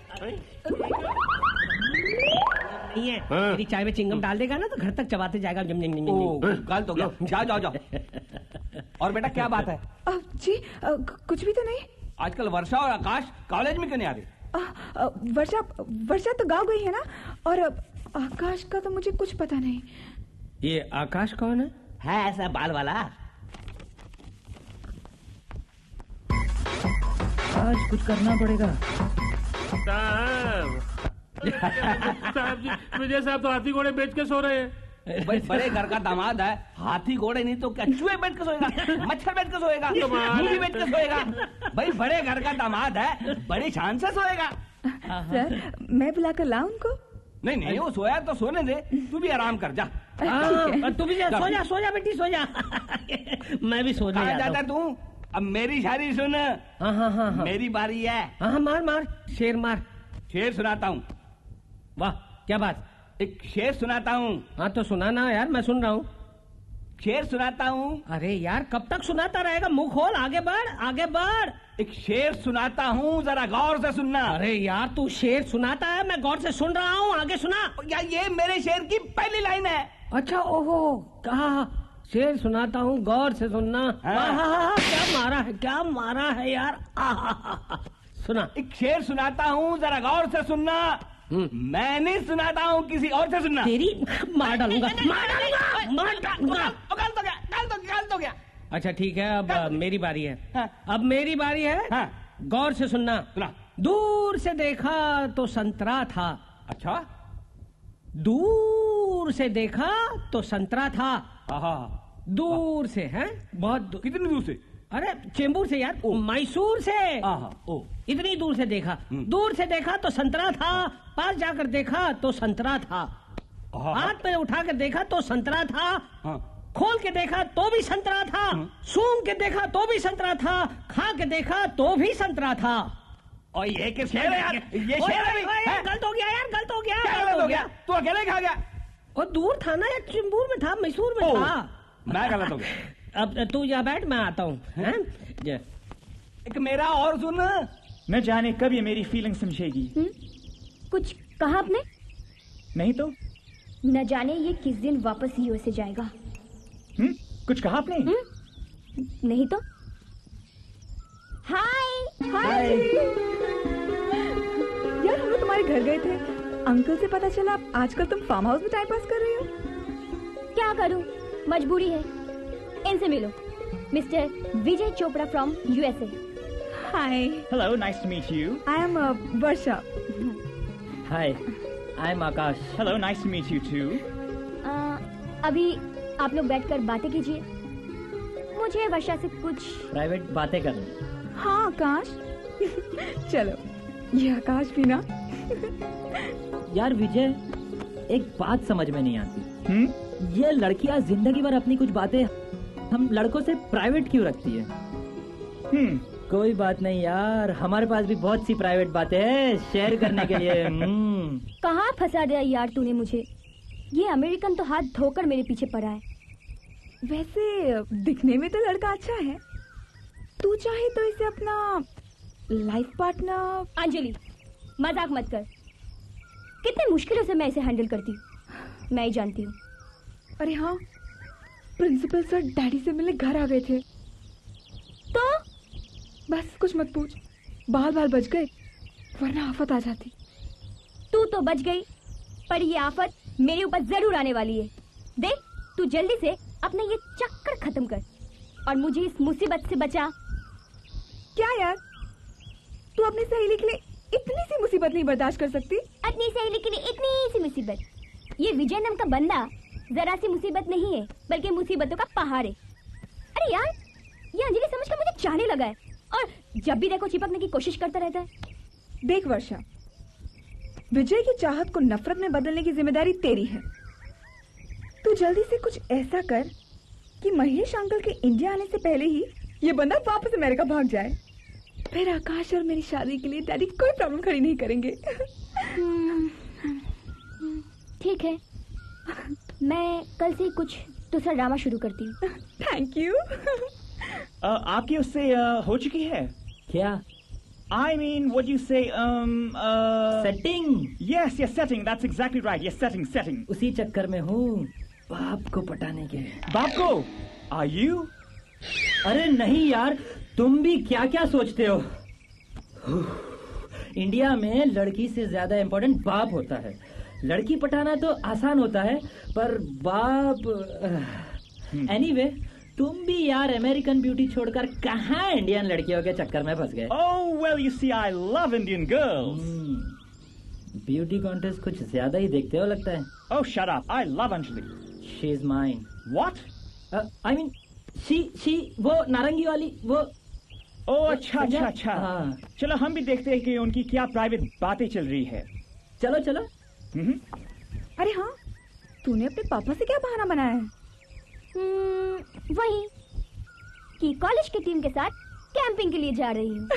[SPEAKER 17] नहीं है, मेरी चाय में चिंगम डाल देगा ना तो घर तक चबाते जाएगा।
[SPEAKER 7] कल तो गया। जाओ। और बेटा क्या बात है?
[SPEAKER 16] जी कुछ भी तो नहीं।
[SPEAKER 7] आजकल वर्षा और आकाश कॉलेज में क्यों नहीं आ रही?
[SPEAKER 16] वर्षा तो गाँव गई है ना, और आकाश का तो मुझे कुछ पता नहीं।
[SPEAKER 17] ये आकाश कौन है
[SPEAKER 7] ऐसा बाल वाला?
[SPEAKER 5] आज कुछ करना पड़ेगा।
[SPEAKER 11] साहब जी, विजय साहब तो हाथी घोड़े बेच के सो रहे हैं।
[SPEAKER 7] भाई बड़े घर का दामाद है, हाथी घोड़े नहीं तो क्या चूहे बैठ के सोएगा, मच्छर बैठ के सोएगा, मुर्गी बैठ के सोएगा। भाई बड़े घर का दामाद है, बड़ी शान से सोएगा।
[SPEAKER 16] सर मैं बुला कर लाऊं उनको?
[SPEAKER 17] नहीं नहीं, वो सोया तो सोने दे, तू भी आराम कर जा।
[SPEAKER 7] तू भी सो जा बेटी, सो जा। मैं भी सोने
[SPEAKER 17] जाता तू। अब मेरी शायरी सुन।
[SPEAKER 7] हाँ।
[SPEAKER 17] मेरी बारी है।
[SPEAKER 7] हाँ, मार शेर मार।
[SPEAKER 17] शेर सुनाता हूँ।
[SPEAKER 7] वाह, क्या बात।
[SPEAKER 17] एक शेर सुनाता हूँ।
[SPEAKER 7] हाँ तो सुनाना यार, मैं सुन रहा हूँ।
[SPEAKER 17] शेर सुनाता हूँ।
[SPEAKER 7] अरे यार कब तक सुनाता रहेगा, मुंह खोल, आगे बढ़।
[SPEAKER 17] एक शेर सुनाता हूँ, जरा गौर से सुनना।
[SPEAKER 7] अरे यार तू शेर सुनाता है, मैं गौर से सुन रहा हूँ, आगे सुना।
[SPEAKER 17] यार ये मेरे शेर की पहली लाइन है।
[SPEAKER 7] अच्छा, ओहो, कहा शेर सुनाता हूँ, गौर से सुनना। हाँ, क्या मारा है यार। सुना।
[SPEAKER 17] एक शेर सुनाता हूँ, जरा गौर से सुनना। मैं नहीं सुनाता हूँ, किसी और से सुनना।
[SPEAKER 7] तेरी मार डालूंगा।
[SPEAKER 17] गाल तो गया।
[SPEAKER 7] अच्छा ठीक है, अब मेरी बारी है। अब मेरी बारी है। गौर से सुनना। दूर से देखा तो संतरा था।
[SPEAKER 17] अच्छा,
[SPEAKER 7] दूर से देखा तो संतरा था। दूर से है, बहुत
[SPEAKER 17] कितनी दूर से?
[SPEAKER 7] अरे चेंबूर से यार, मैसूर से। इतनी दूर से देखा। दूर से देखा तो संतरा था, पास जाकर देखा तो संतरा था, हाथ में उठा कर देखा तो संतरा था, खोल के देखा तो भी संतरा था, सूंघ के देखा तो भी संतरा था, खा के देखा तो भी संतरा था।
[SPEAKER 17] और ये क्या शेर है यार? ये शेर है।
[SPEAKER 7] गलत हो गया यार, गलत हो गया।
[SPEAKER 17] क्या गलत हो गया? तू अकेले खा गया।
[SPEAKER 7] और दूर था ना यार, चेंबूर में था, मैसूर में था।
[SPEAKER 17] मैं गलत हो गया।
[SPEAKER 7] अब तू जा बैठ, मैं आता हूँ।
[SPEAKER 17] एक मेरा और सुन।
[SPEAKER 6] न जाने कब ये मेरी फीलिंग समझेगी।
[SPEAKER 4] कुछ कहा आपने?
[SPEAKER 6] नहीं तो।
[SPEAKER 4] न जाने ये किस दिन वापस यूएसए जाएगा।
[SPEAKER 6] कुछ कहा आपने?
[SPEAKER 4] नहीं तो। हाय
[SPEAKER 16] यार, हम लोग तुम्हारे घर गए थे, अंकल से पता चला आजकल तुम फार्म हाउस में टाइम पास कर रही हो।
[SPEAKER 4] क्या करूं, मजबूरी है। इनसे मिलो, mister Vijay Chopra from USA.
[SPEAKER 16] Hi.
[SPEAKER 6] Hello, nice to meet you.
[SPEAKER 16] I am Varsha.
[SPEAKER 5] Hi, I am Aakash.
[SPEAKER 6] Hello, nice to meet you too.
[SPEAKER 4] अभी आप लोग बैठकर बातें कीजिए, मुझे वर्षा से कुछ
[SPEAKER 5] प्राइवेट बातें करनी।
[SPEAKER 16] हाँ आकाश। चलो, ये आकाश भी ना।
[SPEAKER 5] यार विजय, एक बात समझ में नहीं आती। ये लड़कियां जिंदगी भर अपनी कुछ बातें हम लड़कों से प्राइवेट क्यों रखती है? कोई बात नहीं यार, हमारे पास भी बहुत सी प्राइवेट बातें हैं शेयर करने के लिए।
[SPEAKER 4] कहाँ फंसा दिया यार तूने मुझे। ये अमेरिकन तो हाथ धोकर मेरे पीछे पड़ा है।
[SPEAKER 16] वैसे दिखने में तो लड़का अच्छा है, तू चाहे तो इसे अपना लाइफ पार्टनर।
[SPEAKER 4] अंजलि, मजाक मत कर। कितने मुश्किलों से मैं इसे हैंडल करती हूँ, मैं ही जानती हूँ।
[SPEAKER 16] अरे हाँ, प्रिंसिपल सर डैडी से मिलने घर आ गए थे।
[SPEAKER 4] तो
[SPEAKER 16] बस कुछ मत पूछ, बाल बच गए, वरना आफत आ जाती।
[SPEAKER 4] तू तो बच गई, पर ये आफत मेरे ऊपर जरूर आने वाली है। देख, तू जल्दी से अपना ये चक्कर खत्म कर और मुझे इस मुसीबत से बचा।
[SPEAKER 16] क्या यार, तू अपनी सहेली के लिए इतनी सी मुसीबत नहीं बर्दाश्त कर सकती?
[SPEAKER 4] अपनी सहेली के लिए इतनी सी मुसीबत? ये विजय नाम का बंदा जरा सी मुसीबत नहीं है, बल्कि मुसीबतों का पहाड़ है। अरे यार, ये अंजलि समझकर मुझे चाहने लगा है और जब भी देखो चिपकने की कोशिश करता रहता है।
[SPEAKER 16] देख वर्षा, विजय की चाहत को नफरत में बदलने की जिम्मेदारी तेरी है। तू जल्दी से कुछ ऐसा कर कि महेश अंकल के इंडिया आने से पहले ही ये बंदा वापस अमेरिका भाग जाए। फिर आकाश और मेरी शादी के लिए डैडी कोई प्रॉब्लम खड़ी नहीं करेंगे।
[SPEAKER 4] ठीक है, मैं कल से कुछ दूसरा ड्रामा शुरू करती हूँ।
[SPEAKER 16] Thank you.
[SPEAKER 6] आपकी उससे हो चुकी है
[SPEAKER 5] क्या?
[SPEAKER 6] I mean, what you say,
[SPEAKER 5] setting?
[SPEAKER 6] Yes, setting. That's exactly right. Yes, setting.
[SPEAKER 5] उसी चक्कर में हूँ, बाप को पटाने के।
[SPEAKER 6] बाप को? Are you?
[SPEAKER 5] अरे नहीं यार, तुम भी क्या क्या सोचते हो। इंडिया में लड़की से ज्यादा इम्पोर्टेंट बाप होता है। लड़की पटाना तो आसान होता है, पर बाप। एनीवे, तुम भी यार अमेरिकन ब्यूटी छोड़कर कहाँ इंडियन लड़कियों के चक्कर में फंस गए?
[SPEAKER 6] Oh well, you see, I love Indian girls.
[SPEAKER 5] Beauty contest कुछ ज्यादा ही देखते हो लगता है।
[SPEAKER 6] Oh shut up! I love Anjali.
[SPEAKER 5] She is mine.
[SPEAKER 6] What?
[SPEAKER 5] I mean, she वो नारंगी वाली वो।
[SPEAKER 6] Oh अच्छा। चलो हम भी देखते हैं कि उनकी क्या प्राइवेट बातें चल रही है।
[SPEAKER 5] चलो
[SPEAKER 16] अरे हाँ, तूने अपने पापा से क्या बहाना बनाया है?
[SPEAKER 4] वही कि कॉलेज की टीम के साथ कैंपिंग के लिए जा रही हूँ।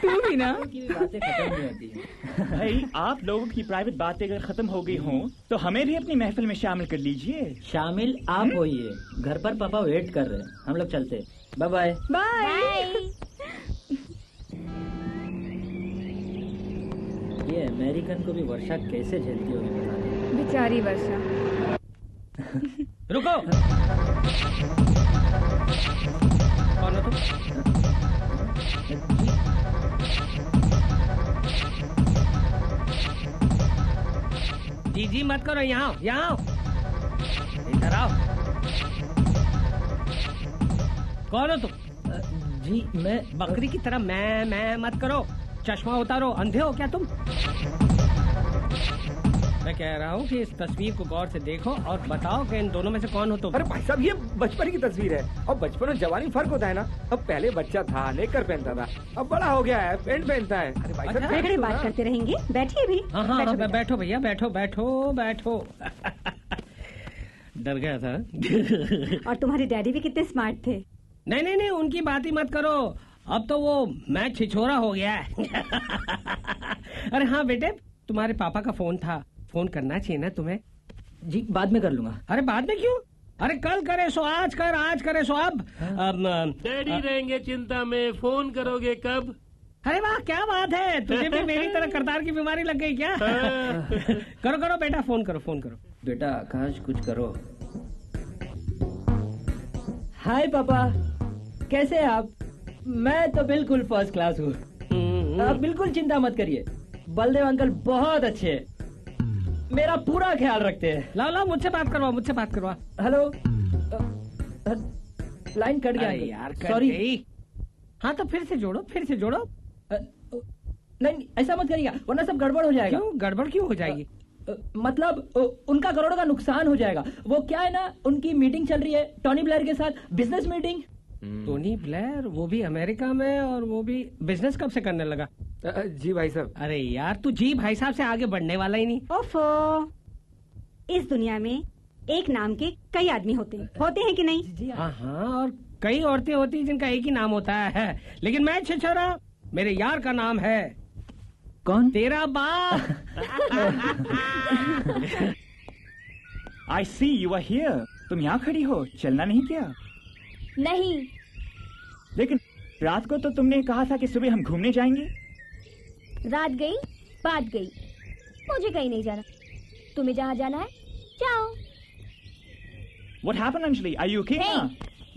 [SPEAKER 16] तू भी ना?
[SPEAKER 5] बातें खत्म नहीं होती हैं।
[SPEAKER 6] भाई आप लोगों की प्राइवेट बातें अगर खत्म हो गई हों तो हमें भी अपनी महफिल में शामिल कर लीजिए।
[SPEAKER 5] शामिल आप होइए, घर पर पापा वेट कर रहे हैं, हम लोग चलते। Bye bye.
[SPEAKER 4] बाय।
[SPEAKER 5] ये अमेरिकन को भी वर्षा कैसे झेलती होगी पता नहीं।
[SPEAKER 16] बेचारी वर्षा।
[SPEAKER 17] रुको। कौन हो तुम? जी मत करो, यहाँ यहाँ इधर आओ। कौन हो तुम?
[SPEAKER 5] जी मैं
[SPEAKER 17] बकरी की तरह मैं मत करो। चश्मा उतारो, अंधे हो क्या तुम? मैं कह रहा हूँ कि इस तस्वीर को गौर से देखो और बताओ कि इन दोनों में से कौन हो तुम?
[SPEAKER 18] अरे भाई साहब, ये बचपन की तस्वीर है और बचपन और जवानी फर्क होता है ना। अब पहले बच्चा था, नेकर पहनता था, अब बड़ा हो गया है, पैंट पहनता है। अरे भाई साहब,
[SPEAKER 3] झगड़े बात करते रहेंगे, बैठिए भी।
[SPEAKER 17] हाँ, बैठो भैया, बैठो बैठो बैठो। डर गया था।
[SPEAKER 3] और तुम्हारे डैडी भी कितने स्मार्ट थे।
[SPEAKER 17] नहीं, उनकी बात ही मत करो। अब तो वो मैं छिछोरा हो गया है। अरे हाँ बेटे, तुम्हारे पापा का फोन था, फोन करना चाहिए ना तुम्हें।
[SPEAKER 5] जी बाद में कर लूंगा।
[SPEAKER 17] अरे बाद में क्यों? अरे कल करे सो आज कर, आज करे सो अब।
[SPEAKER 11] डैडी रहेंगे चिंता में, फोन करोगे कब?
[SPEAKER 17] अरे वाह, क्या बात है, तुझे भी मेरी तरह करतार की बीमारी लग गई क्या? करो बेटा, फोन करो।
[SPEAKER 5] बेटा आकाश कुछ करो। हाय पापा, कैसे हैं आप? मैं तो बिल्कुल फर्स्ट क्लास हूँ। आप बिल्कुल चिंता मत करिए, बलदेव अंकल बहुत अच्छे हैं, मेरा पूरा ख्याल रखते हैं।
[SPEAKER 17] लाओ मुझसे बात करवा।
[SPEAKER 5] हेलो, लाइन कट गया
[SPEAKER 17] यार,
[SPEAKER 5] सॉरी।
[SPEAKER 17] हाँ तो फिर से जोड़ो।
[SPEAKER 5] नहीं ऐसा मत करिएगा, वरना सब गड़बड़ हो जाएगा।
[SPEAKER 17] क्यों गड़बड़ क्यों हो जाएगी?
[SPEAKER 5] मतलब उनका करोड़ों का नुकसान हो जाएगा। वो क्या है ना, उनकी मीटिंग चल रही है टोनी ब्लेयर के साथ, बिजनेस मीटिंग।
[SPEAKER 17] टोनी ब्लेयर, वो भी अमेरिका में, और वो भी बिजनेस कब से करने लगा?
[SPEAKER 18] जी भाई साहब।
[SPEAKER 17] अरे यार, तू जी भाई साहब से आगे बढ़ने वाला ही नहीं।
[SPEAKER 3] ओफो, इस दुनिया में एक नाम के कई आदमी होते हैं कि नहीं?
[SPEAKER 17] हाँ, और कई औरतें होती हैं जिनका एक ही नाम होता है। लेकिन मैं छिछोरा, मेरे यार का नाम है
[SPEAKER 5] कौन?
[SPEAKER 17] तेरा बाप।
[SPEAKER 6] I see you are here. तुम यहाँ खड़ी हो, चलना नहीं क्या?
[SPEAKER 4] नहीं।
[SPEAKER 6] लेकिन रात को तो तुमने कहा था कि सुबह हम घूमने जाएंगे।
[SPEAKER 4] रात गई, बात गई, मुझे कहीं नहीं जाना। तुम्हें जहाँ जाना है जाओ।
[SPEAKER 6] What happened, Anjali? Are you okay?
[SPEAKER 4] Hey,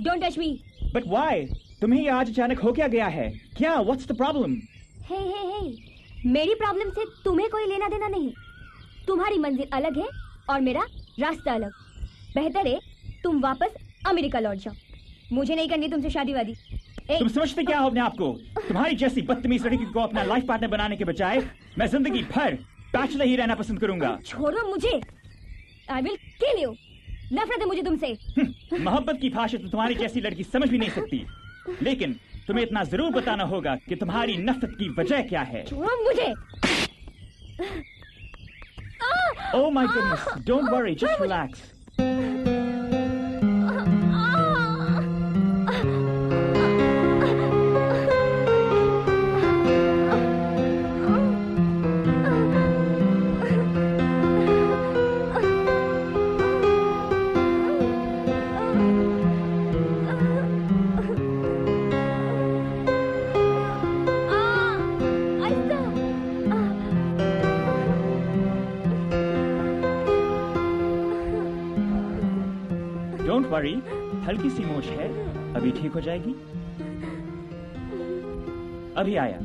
[SPEAKER 4] don't touch me.
[SPEAKER 6] But why? तुम्हें ये आज अचानक हो क्या गया है? क्या? What's the problem?
[SPEAKER 4] Hey, मेरी प्रॉब्लम से तुम्हें कोई लेना देना नहीं। तुम्हारी मंजिल अलग है और मेरा रास्ता अलग। बेहतर है तुम वापस अमेरिका लौट जाओ। मुझे नहीं करनी तुमसे शादी वादी।
[SPEAKER 6] तुम समझते क्या हो अपने आप को? तुम्हारी जैसी बदतमीज लड़की को अपना लाइफ पार्टनर बनाने के बजाय मैं जिंदगी भर बैचलर ही रहना पसंद करूंगा।
[SPEAKER 4] छोड़ो मुझे। I will kill you. नफरत है मुझे तुमसे।
[SPEAKER 6] मोहब्बत की भाषा तो तुम्हारी जैसी लड़की समझ भी नहीं सकती। लेकिन तुम्हें इतना जरूर बताना होगा कि तुम्हारी नफरत की वजह क्या है।
[SPEAKER 4] छोड़ो मुझे।
[SPEAKER 6] Oh my goodness, don't worry, just relax. Don't worry, हल्की सी मोच है, अभी ठीक हो जाएगी। अभी आया।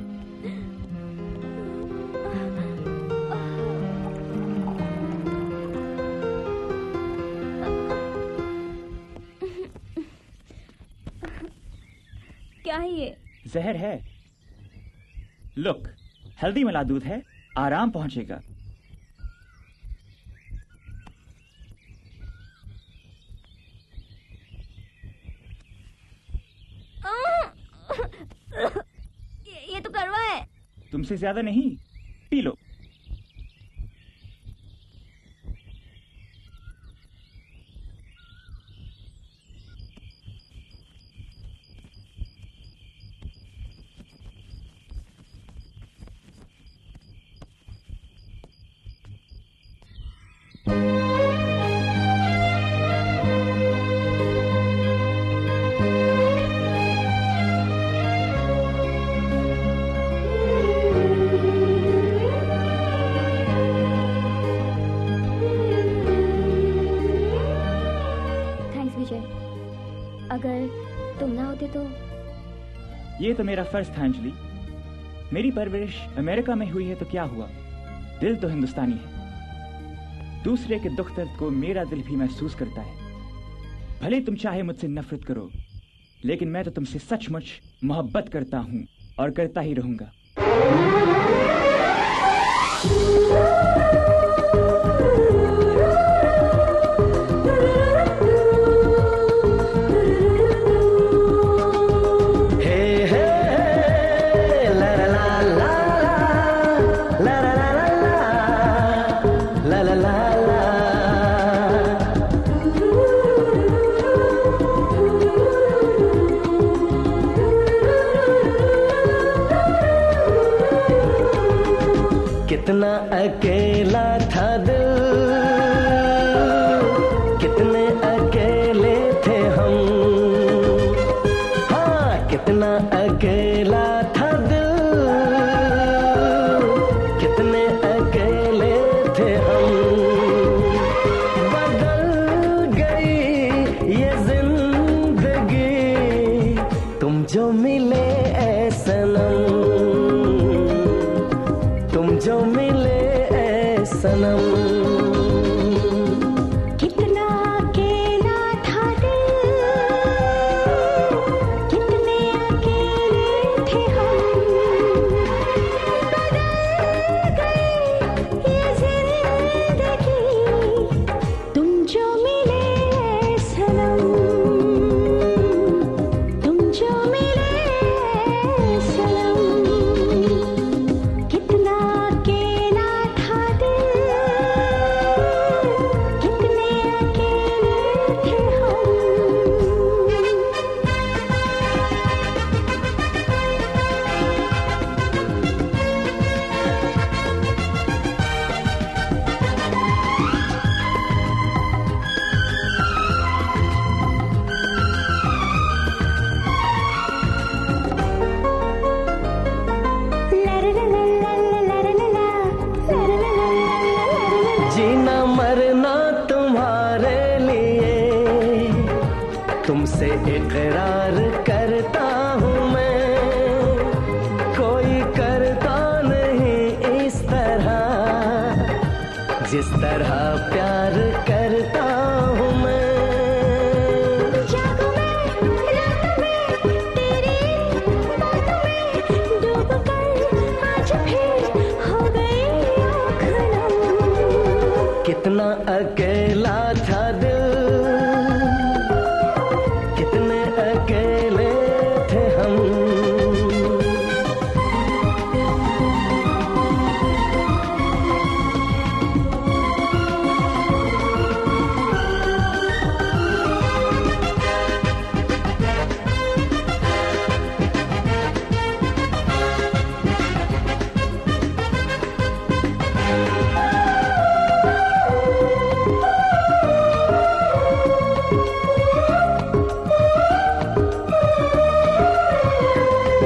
[SPEAKER 4] क्या है ये?
[SPEAKER 6] जहर है। लुक, हल्दी मिला दूध है, आराम पहुंचेगा।
[SPEAKER 4] ये तो कड़वा है।
[SPEAKER 6] तुमसे ज्यादा नहीं, पी लो। ये तो मेरा फर्ज था अंजलि। मेरी परवरिश अमेरिका में हुई है तो क्या हुआ, दिल तो हिंदुस्तानी है। दूसरे के दुख दर्द को मेरा दिल भी महसूस करता है। भले तुम चाहे मुझसे नफरत करो, लेकिन मैं तो तुमसे सचमुच मोहब्बत करता हूं और करता ही रहूंगा।
[SPEAKER 13] कितना अकेला था दिल, कितने अकेले थे हम। हाँ, कितना अकेला था दिल, कितने अकेले थे हम। बदल गई ये जिंदगी, तुम जो मिले ऐ सनम, तुम जो मिले ऐ सनम।
[SPEAKER 15] कितना अकेला था दिल, कितने अकेले थे हम। बदल गई ये जिंदगी, तुम जो मिले ऐ सनम, तुम जो मिले ऐ सनम। कितना अकेला था दिल, कितने अकेले थे हम।
[SPEAKER 13] जीना मरना तुम्हारे लिए, तुमसे इकरार करता हूँ मैं। कोई करता नहीं इस तरह, जिस तरह प्यार करता हूँ मैं।
[SPEAKER 15] जागो मैं रात में तेरी बातों में डूब कर आज फिर हो गई आँख नम।
[SPEAKER 13] कितना अकेला था दिल, कितने अकेले थे हम।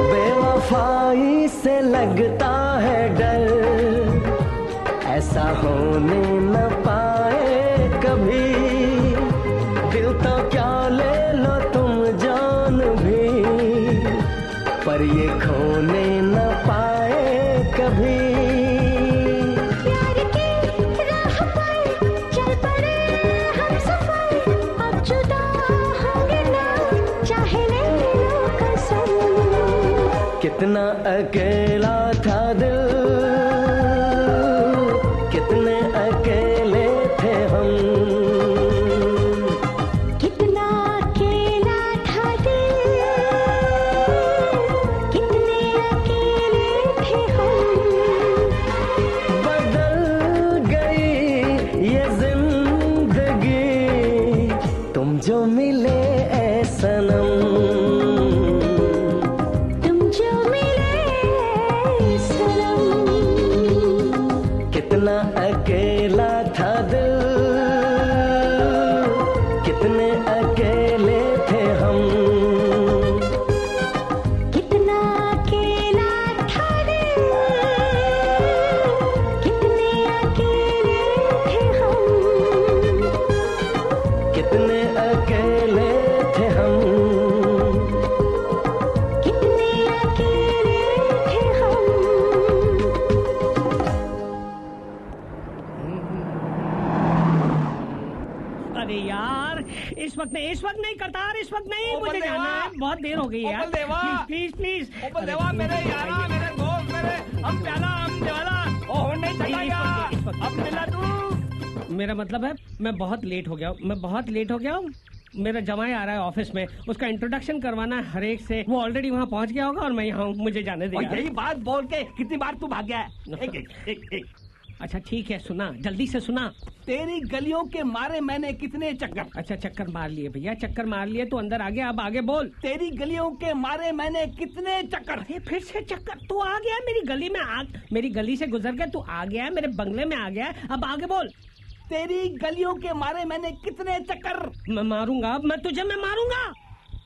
[SPEAKER 13] बेवफाई से लगता है डर, ऐसा होने न पाए कभी। दिल तो क्या ले लो तुम जान भी, पर ये खोने न पाए कभी।
[SPEAKER 15] प्यार की राह पर चल पड़े हम सफर, अब जुदा होंगे ना चाहे ले लो कसम।
[SPEAKER 13] कितना अकेला था दिल, कितने अकेले थे हम।
[SPEAKER 15] कितना अकेला था दिल, कितने अकेले थे हम।
[SPEAKER 13] बदल गई ये जिंदगी, तुम जो मिले ऐ सनम,
[SPEAKER 15] तुम जो मिले ऐ सनम।
[SPEAKER 13] कितना अकेला था दिल, कितने अकेले थे हम।
[SPEAKER 15] कितना अकेला था दिल, कितने अकेले थे हम।
[SPEAKER 13] कितने अकेले
[SPEAKER 7] अरे यार इस वक्त नहीं करतार, इस वक्त नहीं, मुझे जाना है, बहुत देर हो गई यार। प्लीज प्लीज
[SPEAKER 18] देवा, मेरे यारा, मेरे दोस्त, मेरे हम प्याला, हम देवाला, ओ नहीं चलाएगा, अब मिला तू।
[SPEAKER 7] मेरा मतलब है मैं बहुत लेट हो गया हूँ, मेरा जमाई आ रहा है ऑफिस में, उसका इंट्रोडक्शन करवाना है हर एक से। वो ऑलरेडी वहाँ पहुँच गया होगा और मैं यहाँ हूँ, मुझे जाने दे।
[SPEAKER 18] यही बात बोल के कितनी बार तू भाग गया है? एक।
[SPEAKER 7] अच्छा ठीक है, सुना, जल्दी से सुना।
[SPEAKER 18] तेरी गलियों के मारे मैंने कितने चक्कर।
[SPEAKER 7] अच्छा चक्कर मार लिए भैया, चक्कर मार लिए, तो अंदर आ गया, अब आगे बोल।
[SPEAKER 18] तेरी गलियों के मारे मैंने कितने चक्कर।
[SPEAKER 7] अरे फिर से चक्कर, तू आ गया मेरी गली में, मेरी गली से गुजर के तू आ गया, मेरे बंगले में आ गया, अब आगे बोल।
[SPEAKER 18] तेरी गलियों के मारे मैंने कितने चक्कर।
[SPEAKER 7] मैं मारूंगा, मैं तुझे मारूंगा।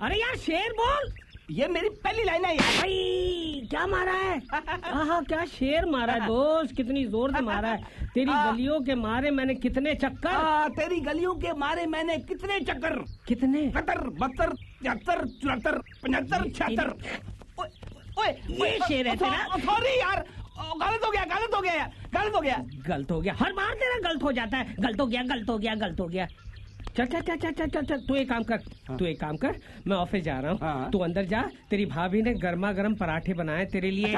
[SPEAKER 7] अरे यार शेर बोल।
[SPEAKER 18] ये मेरी पहली लाइन है यार।
[SPEAKER 7] भाई क्या मारा है? हाँ क्या शेर मारा है दोस्त, कितनी जोर से मारा है। तेरी गलियों के मारे मैंने कितने चक्कर।
[SPEAKER 18] तेरी गलियों के मारे मैंने कितने चक्कर।
[SPEAKER 7] कितने?
[SPEAKER 18] 71, 72, 73, 74, 75, 76।
[SPEAKER 7] ये शेर है तेरा?
[SPEAKER 18] सॉरी यार, गलत हो गया यार।
[SPEAKER 7] हर बार तेरा गलत हो जाता है, गलत हो गया। चल तू एक काम कर, मैं ऑफिस जा रहा हूँ, तू अंदर जा, तेरी भाभी ने गर्मा गर्म पराठे बनाए तेरे लिए।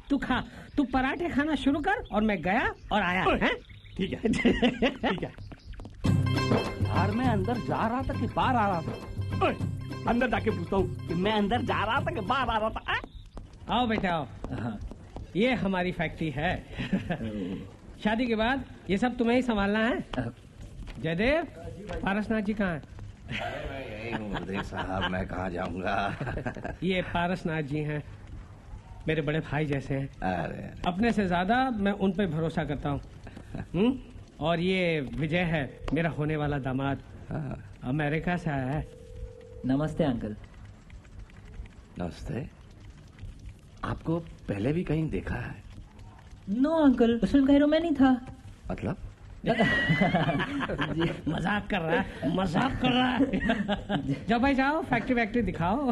[SPEAKER 7] तू खा, तू पराठे खाना शुरू कर, और मैं गया और आया।
[SPEAKER 18] ठीक है। यार मैं अंदर जा रहा था कि बाहर आ रहा था? अंदर जाके पूछता हूँ कि मैं अंदर जा रहा था कि बाहर आ रहा था।
[SPEAKER 7] आओ बेटा आओ, ये हमारी फैक्ट्री है। शादी के बाद ये सब तुम्हें ही संभालना है। जयदेव, पारसनाथ जी कहाँ हैं?
[SPEAKER 19] मैं यही हूँ बलदेव साहब, मैं कहाँ जाऊँगा।
[SPEAKER 7] ये पारसनाथ जी हैं, मेरे बड़े भाई जैसे हैं।
[SPEAKER 19] अरे
[SPEAKER 7] अपने से ज्यादा मैं उन पे भरोसा करता हूँ। और ये विजय है, मेरा होने वाला दामाद, अमेरिका से आया है।
[SPEAKER 5] नमस्ते अंकल।
[SPEAKER 19] नमस्ते। आपको पहले भी कहीं देखा है?
[SPEAKER 5] नो अंकल, उस फिल्म का हीरो मैं नहीं था।
[SPEAKER 19] मतलब?
[SPEAKER 7] मजाक कर रहा है। जाओ भाई जाओ, फैक्ट्री दिखाओ।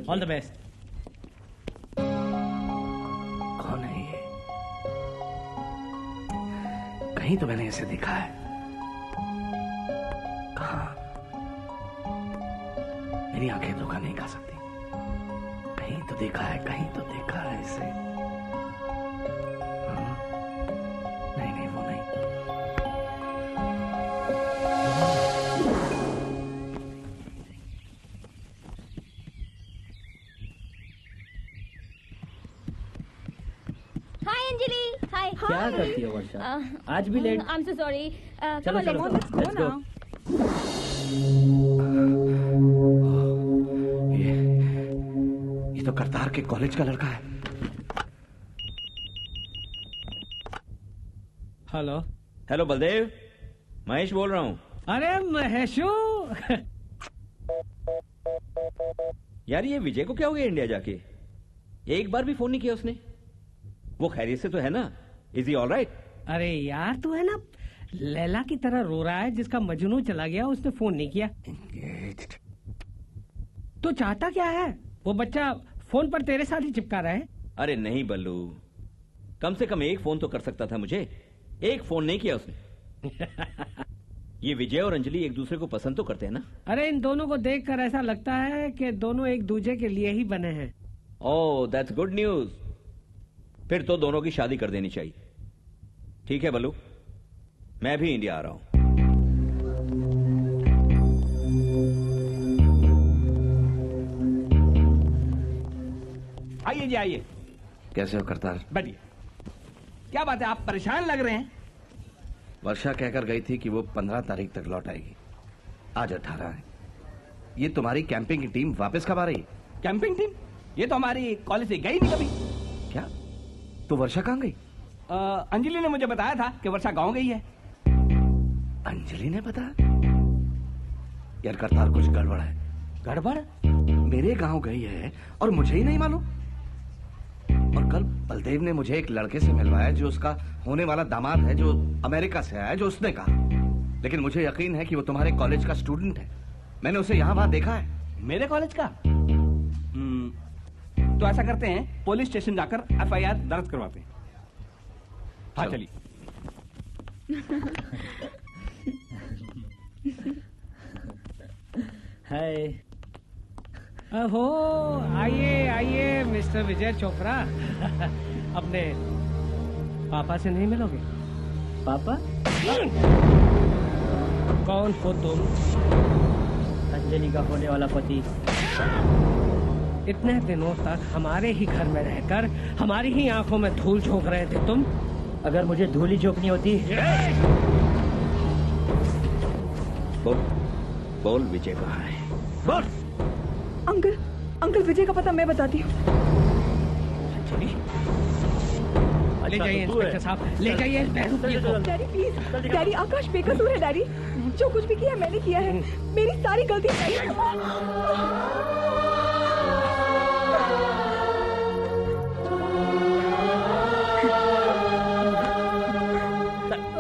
[SPEAKER 7] All the best.
[SPEAKER 19] कौन है ये? कहीं तो मैंने इसे देखा है। कहाँ? मेरी आंखें धोखा नहीं खा सकती। कहीं तो देखा है इसे। नहीं वो नहीं।
[SPEAKER 4] हाय अंजलि। हाय।
[SPEAKER 5] क्या करती हो वर्षा? आज भी late.
[SPEAKER 4] I am so sorry.
[SPEAKER 5] चलो लेट्स गो।
[SPEAKER 19] ये तो करतार के कॉलेज का लड़का है।
[SPEAKER 8] हेलो बलदेव, महेश बोल रहा हूँ।
[SPEAKER 7] अरे महेशू।
[SPEAKER 8] यार ये विजय को क्या हो गया इंडिया जाके? एक बार भी फोन नहीं किया उसने। वो खैरियत से तो है ना? Is he all right?
[SPEAKER 7] अरे यार तू है ना लैला की तरह रो रहा है, जिसका मजनू चला गया, उसने फोन नहीं किया। तो चाहता क्या है? वो बच्चा फोन पर तेरे साथ ही चिपका रहा है।
[SPEAKER 8] अरे नहीं बल्लू, कम से कम एक फोन तो कर सकता था मुझे। एक फोन नहीं किया उसने। ये विजय और अंजलि एक दूसरे को पसंद तो करते हैं ना?
[SPEAKER 7] अरे इन दोनों को देखकर ऐसा लगता है कि दोनों एक दूसरे के लिए ही बने हैं।
[SPEAKER 8] Oh that's good news. फिर तो दोनों की शादी कर देनी चाहिए। ठीक है बल्लू, मैं भी इंडिया आ रहा हूं।
[SPEAKER 18] आइए जी आइए।
[SPEAKER 19] कैसे हो करतार?
[SPEAKER 18] बढ़िया। क्या बात है, आप परेशान लग रहे हैं?
[SPEAKER 19] वर्षा कहकर गई थी कि वो 15 तारीख तक लौट आएगी। आज 18 है। ये तुम्हारी कैंपिंग की टीम वापस कब आ रही?
[SPEAKER 18] Camping team? ये तो हमारी कॉलेज से गई नहीं कभी।
[SPEAKER 19] क्या? तो वर्षा कहाँ गई?
[SPEAKER 18] अंजलि ने मुझे बताया था कि वर्षा गांव गई है।
[SPEAKER 19] अंजलि ने बताया? यार करतार, कुछ गड़बड़ है।
[SPEAKER 18] गड़बड़?
[SPEAKER 19] मेरे गांव गई है और मुझे ही नहीं मालूम। और कल बलदेव ने मुझे एक लड़के से मिलवाया जो उसका होने वाला दामाद है, जो अमेरिका से आया, जो उसने कहा। लेकिन मुझे यकीन है कि वो तुम्हारे कॉलेज का स्टूडेंट है। मैंने उसे यहाँ वहां देखा है।
[SPEAKER 18] मेरे कॉलेज का? तो ऐसा करते हैं, पुलिस स्टेशन जाकर FIR दर्ज करवाते हैं। हाँ चलिए।
[SPEAKER 17] हाय। हो आइए आइए मिस्टर विजय चोपड़ा। अपने पापा से नहीं मिलोगे?
[SPEAKER 5] पापा?
[SPEAKER 17] कौन हो तुम?
[SPEAKER 5] अंजलि का होने वाला पति।
[SPEAKER 17] इतने दिनों तक हमारे ही घर में रहकर हमारी ही आंखों में धूल झोंक रहे थे तुम।
[SPEAKER 5] अगर मुझे धूल ही झोंकनी होती।
[SPEAKER 8] बोल विजय कहाँ है?
[SPEAKER 16] बोल। अंकल विजय का पता मैं बताती हूँ।
[SPEAKER 17] ले जाइए इंस्पेक्टर साहब, ले जाइए
[SPEAKER 16] डैडी प्लीज। डैडी आकाश बेकसूर है डैडी। जो कुछ भी किया मैंने किया है। मेरी सारी गलती है।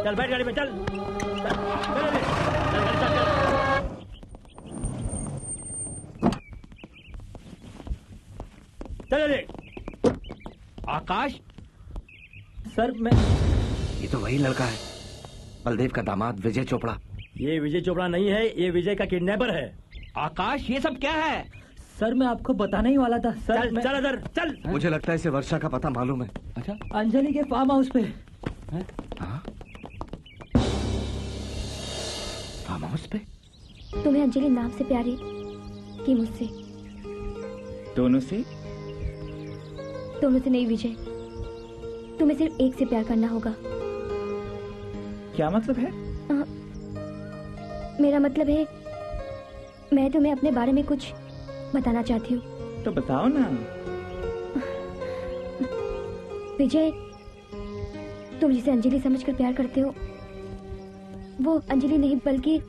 [SPEAKER 1] चल बैठ गाड़ी में चल। चल
[SPEAKER 18] आकाश।
[SPEAKER 5] सर मैं
[SPEAKER 19] ये तो वही लड़का है, बलदेव का दामाद विजय चोपड़ा।
[SPEAKER 1] ये विजय चोपड़ा नहीं है, ये विजय का किडनैपर है।
[SPEAKER 18] आकाश ये सब क्या है?
[SPEAKER 5] सर मैं आपको बताने ही वाला था सर।
[SPEAKER 1] चल चल इधर चल।
[SPEAKER 19] मुझे लगता है इसे वर्षा का पता मालूम है।
[SPEAKER 18] अच्छा,
[SPEAKER 5] अंजलि के फार्म हाउस पे।
[SPEAKER 19] फार्म हाउस पे?
[SPEAKER 4] तुम्हें अंजलि नाम से प्यारी कि मुझसे?
[SPEAKER 6] दोनों से?
[SPEAKER 4] दोनों से नहीं विजय, तुम्हें सिर्फ एक से प्यार करना होगा।
[SPEAKER 6] क्या मतलब है?
[SPEAKER 4] मेरा मतलब है मैं तुम्हें अपने बारे में कुछ बताना चाहती हूँ।
[SPEAKER 6] तो बताओ ना।
[SPEAKER 4] विजय, तुम जिसे अंजलि समझकर प्यार करते हो वो अंजलि नहीं बल्कि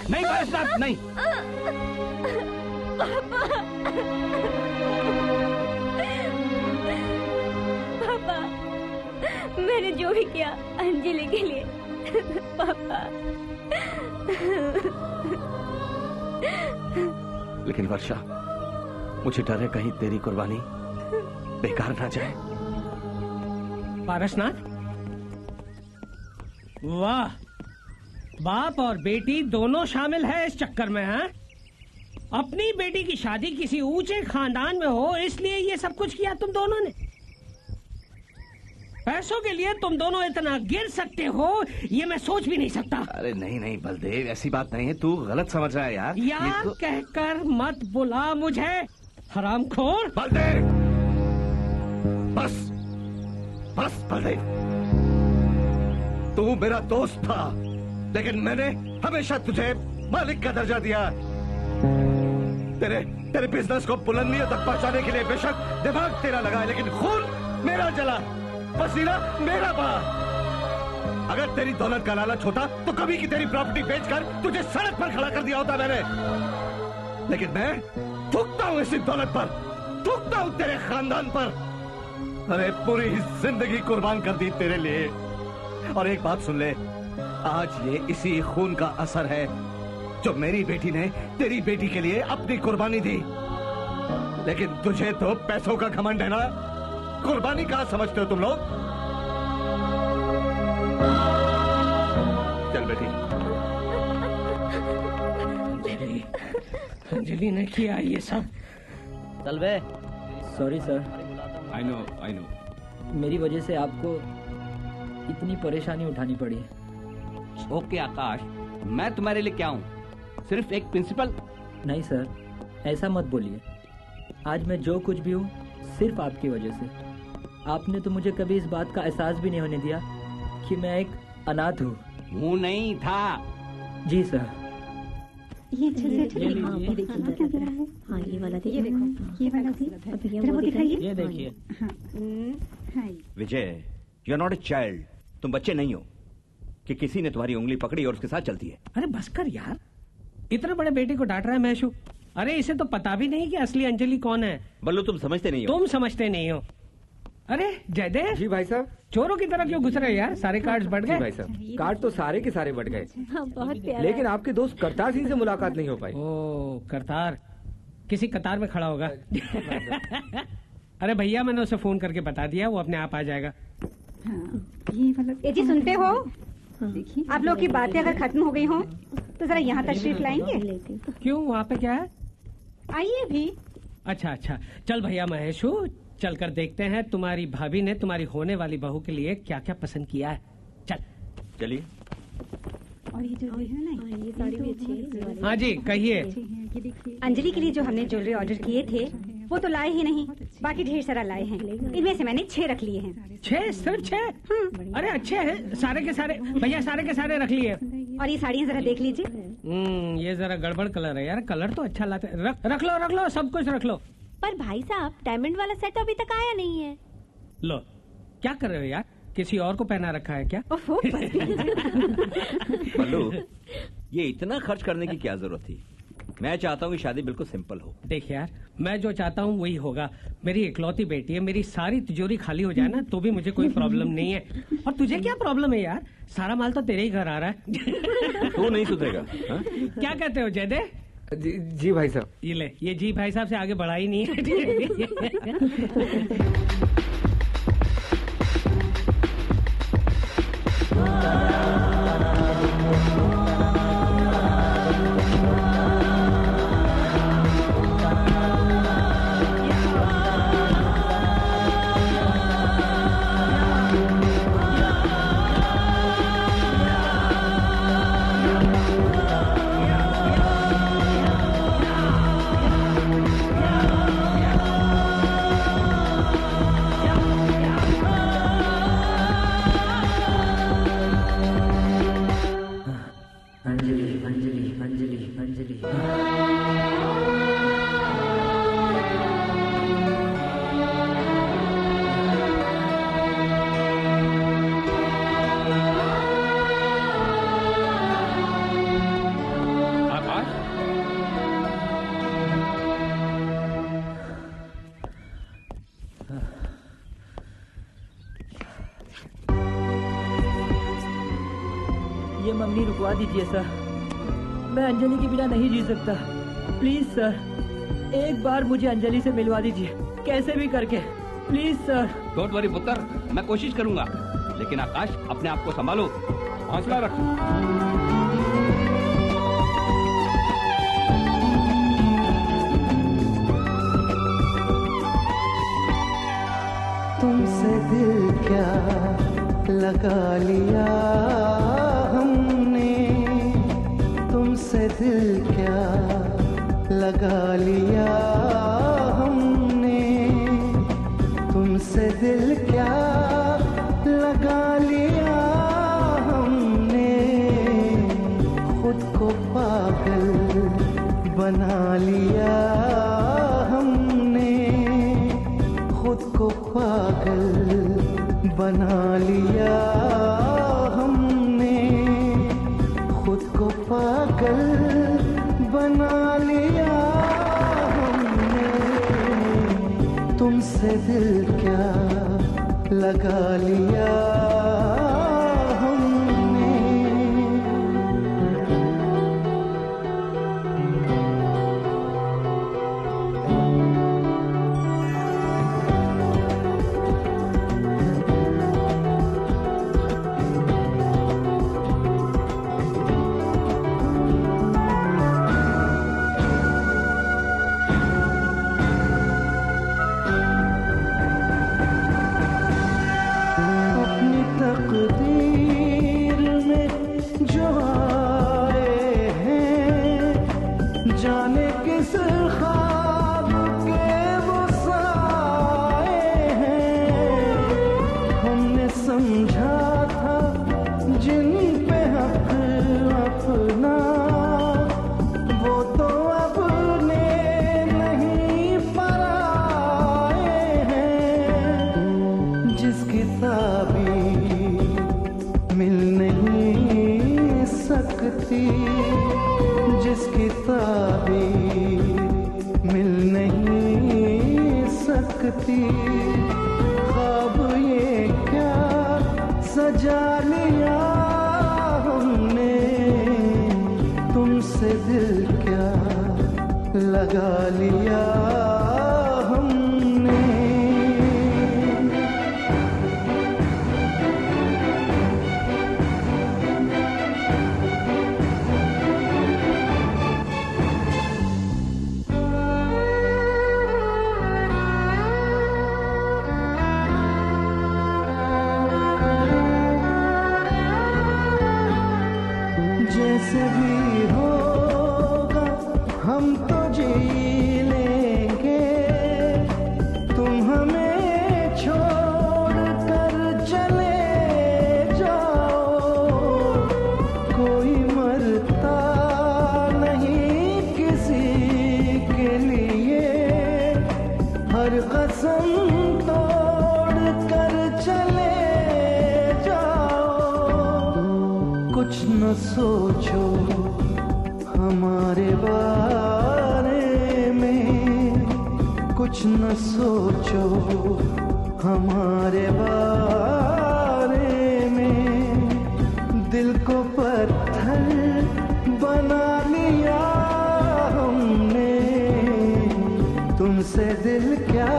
[SPEAKER 18] नहीं पारसनाथ नहीं।
[SPEAKER 4] पापा, मैंने जो भी किया अंजलि के लिए। पापा।
[SPEAKER 19] लेकिन वर्षा, मुझे डर है कहीं तेरी कुर्बानी बेकार ना जाए।
[SPEAKER 17] पारसनाथ, वाह, बाप और बेटी दोनों शामिल है इस चक्कर में। हैं? अपनी बेटी की शादी किसी ऊंचे खानदान में हो इसलिए ये सब कुछ किया तुम दोनों ने। पैसों के लिए तुम दोनों इतना गिर सकते हो ये मैं सोच भी नहीं सकता।
[SPEAKER 19] अरे नहीं नहीं बलदेव, ऐसी बात नहीं है, तू गलत समझ रहा है यार।
[SPEAKER 17] यार तो... कहकर मत बुला मुझे हरामखोर।
[SPEAKER 19] बलदेव बस बस बलदेव, तू मेरा दोस्त था लेकिन मैंने हमेशा तुझे मालिक का दर्जा दिया। तेरे बिजनेस को बुलंदियों तक पहुंचाने के लिए बेशक दिमाग तेरा लगा है लेकिन खून मेरा जला, पसीना मेरा बहा। अगर तेरी दौलत का लालच होता तो कभी की तेरी प्रॉपर्टी बेचकर तुझे सड़क पर खड़ा कर दिया होता मैंने। लेकिन मैं थूकता हूं इसी दौलत पर, थूकता हूं तेरे खानदान पर। अरे पूरी जिंदगी कुर्बान कर दी तेरे लिए। और एक बात सुन ले, आज ये इसी खून का असर है जो मेरी बेटी ने तेरी बेटी के लिए अपनी कुर्बानी दी। लेकिन तुझे तो पैसों का घमंड है ना, कुर्बानी कहाँ समझते हो तुम लोग? चल बेटी।
[SPEAKER 17] अंजलि ने किया ये सब।
[SPEAKER 5] चल बे। Sorry sir.
[SPEAKER 18] I know.
[SPEAKER 5] मेरी वजह से आपको इतनी परेशानी उठानी पड़ी।
[SPEAKER 18] ओके आकाश, मैं तुम्हारे लिए क्या हूँ? सिर्फ एक प्रिंसिपल?
[SPEAKER 5] नहीं सर, ऐसा मत बोलिए। आज मैं जो कुछ भी हूँ सिर्फ आपकी वजह से। आपने तो मुझे कभी इस बात का एहसास भी नहीं होने दिया कि मैं एक अनाथ हूँ।
[SPEAKER 18] हूँ नहीं था।
[SPEAKER 5] जी सर।
[SPEAKER 3] ये देखिए। हाँ ये वाला देखिए। ये वाला दिखाइए।
[SPEAKER 5] ये देखिए।
[SPEAKER 8] Vijay, you are not a child. तुम बच्चे नहीं हो कि किसी ने तुम्हारी उंगली पकड़ी और उसके साथ चलती है।
[SPEAKER 17] अरे बस कर यार, इतने बड़े बेटे को डांट रहा है मैशू। अरे इसे तो पता भी नहीं कि असली अंजलि कौन है।
[SPEAKER 8] बल्लू तुम समझते नहीं हो।
[SPEAKER 17] तुम समझते नहीं हो। अरे जयदेव।
[SPEAKER 20] जी भाई साहब।
[SPEAKER 17] चोरों की तरह क्यों घुस रहे यार? सारे कार्ड्स बढ़ गए।
[SPEAKER 20] भाई साहब, कार्ड तो सारे के सारे बढ़ गए।
[SPEAKER 3] बहुत प्यारा।
[SPEAKER 20] लेकिन आपके दोस्त करतार सिंह से मुलाकात नहीं हो पाई।
[SPEAKER 17] ओ करतार, किसी कतार में खड़ा होगा। अरे भैया मैंने उसे फोन करके बता दिया, वो अपने आप आ जाएगा।
[SPEAKER 3] ये मतलब जी सुनते हो? आप लोग की बातें अगर खत्म हो गई हो तो जरा यहाँ तशरीफ लाएंगे?
[SPEAKER 17] क्यों, वहाँ पे क्या है?
[SPEAKER 3] आइए भी।
[SPEAKER 17] अच्छा अच्छा, चल भैया महेशू, चल कर देखते हैं तुम्हारी भाभी ने तुम्हारी होने वाली बहू के लिए क्या क्या पसंद किया है। चल
[SPEAKER 8] चलिए।
[SPEAKER 3] और ये जो है ना, ये साड़ी भी अच्छी है।
[SPEAKER 17] हाँ जी कहिए।
[SPEAKER 3] अंजलि के लिए जो हमने ज्वेलरी ऑर्डर किए थे वो तो लाए ही नहीं, बाकी ढेर सारा लाए हैं। इनमें से मैंने 6 रख लिए हैं।
[SPEAKER 17] 6? सिर्फ 6? अरे अच्छे हैं सारे के सारे भैया, सारे के सारे रख लिए।
[SPEAKER 3] और ये साड़ियाँ जरा देख लीजिए।
[SPEAKER 17] ये जरा गड़बड़ कलर है यार, कलर तो अच्छा लाते। रख लो सब कुछ रख लो।
[SPEAKER 14] पर भाई साहब डायमंड वाला सेट अभी तक आया नहीं है।
[SPEAKER 17] लो क्या कर रहे हो यार, किसी और को पहना रखा है क्या?
[SPEAKER 8] बल्लू, ये इतना खर्च करने की क्या जरूरत थी? मैं चाहता हूँ कि शादी बिल्कुल सिंपल हो।
[SPEAKER 17] देख यार, मैं जो चाहता हूँ वही होगा। मेरी इकलौती बेटी है, मेरी सारी तिजोरी खाली हो जाए ना तो भी मुझे कोई प्रॉब्लम नहीं है। और तुझे क्या प्रॉब्लम है यार, सारा माल तो तेरे ही घर आ रहा है।
[SPEAKER 8] तू नहीं सुधरेगा।
[SPEAKER 17] क्या कहते हो जयदेव?
[SPEAKER 20] जी भाई साहब।
[SPEAKER 17] ये ले, ये जी भाई साहब से आगे बढ़ा ही नहीं है।
[SPEAKER 1] ये मम्मी रुकवा दीजिए सर, मैं अंजलि के बिना नहीं जी सकता। प्लीज सर, एक बार मुझे अंजलि से मिलवा दीजिए, कैसे भी करके, प्लीज सर।
[SPEAKER 18] डोंट वरी पुत्र, मैं कोशिश करूंगा, लेकिन आकाश अपने आप को संभालो, हौसला रखो।
[SPEAKER 13] तुमसे दिल क्या लगा लिया हमने, तुमसे दिल क्या लगा लिया हमने, तुमसे दिल क्या लगा लिया हमने, खुद को पागल बना लिया हमने, खुद को पागल बना लिया हमने, खुद को पागल बना लिया हमने, तुमसे दिल क्या लगा लिया हमने। अपनी तकदीर में जो आए हैं, जाने किस ख्वाब के वो साए हैं, हमने समझा था जिन पे हक अपना, वो तो अपने नहीं पराए हैं, जिसकी ताबीर मिल नहीं सकती, जिसकी ताबीर मिल नहीं सकती, ख्वाब ये क्या सजा लिया हमने, तुमसे दिल क्या लगा लिया हमने। जैसे भी होगा हम तो जी लेंगे, तुम हमें छोड़ कर चले जाओ। कोई मरता नहीं किसी के लिए, हर कसम तोड़ कर चले जाओ। कुछ न सोचो हमारे बारे में, कुछ न सोचो हमारे बारे में। दिल को पत्थर बना लिया हमने, तुमसे दिल क्या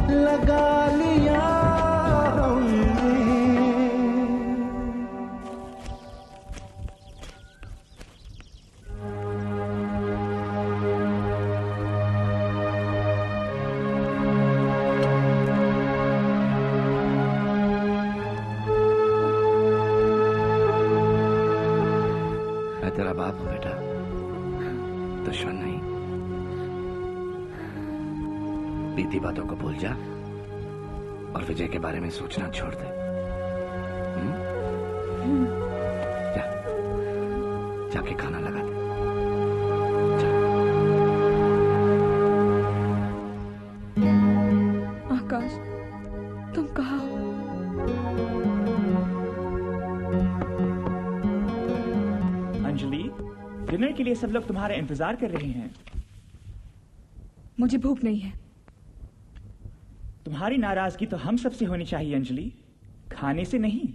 [SPEAKER 13] लगा लिया हमने। तेरा बाप हूं बेटा, दुश्मन नहीं। बीती बातों को भूल जा और विजय के बारे में सोचना छोड़ दे। जा, जाके खाना लगा दे।
[SPEAKER 16] आकाश, तुम कहाँ हो?
[SPEAKER 6] अंजलि, डिनर के लिए सब लोग तुम्हारा इंतजार कर रहे हैं।
[SPEAKER 16] मुझे भूख नहीं है।
[SPEAKER 6] तुम्हारी नाराजगी तो हम सबसे होनी चाहिए अंजलि, खाने से नहीं।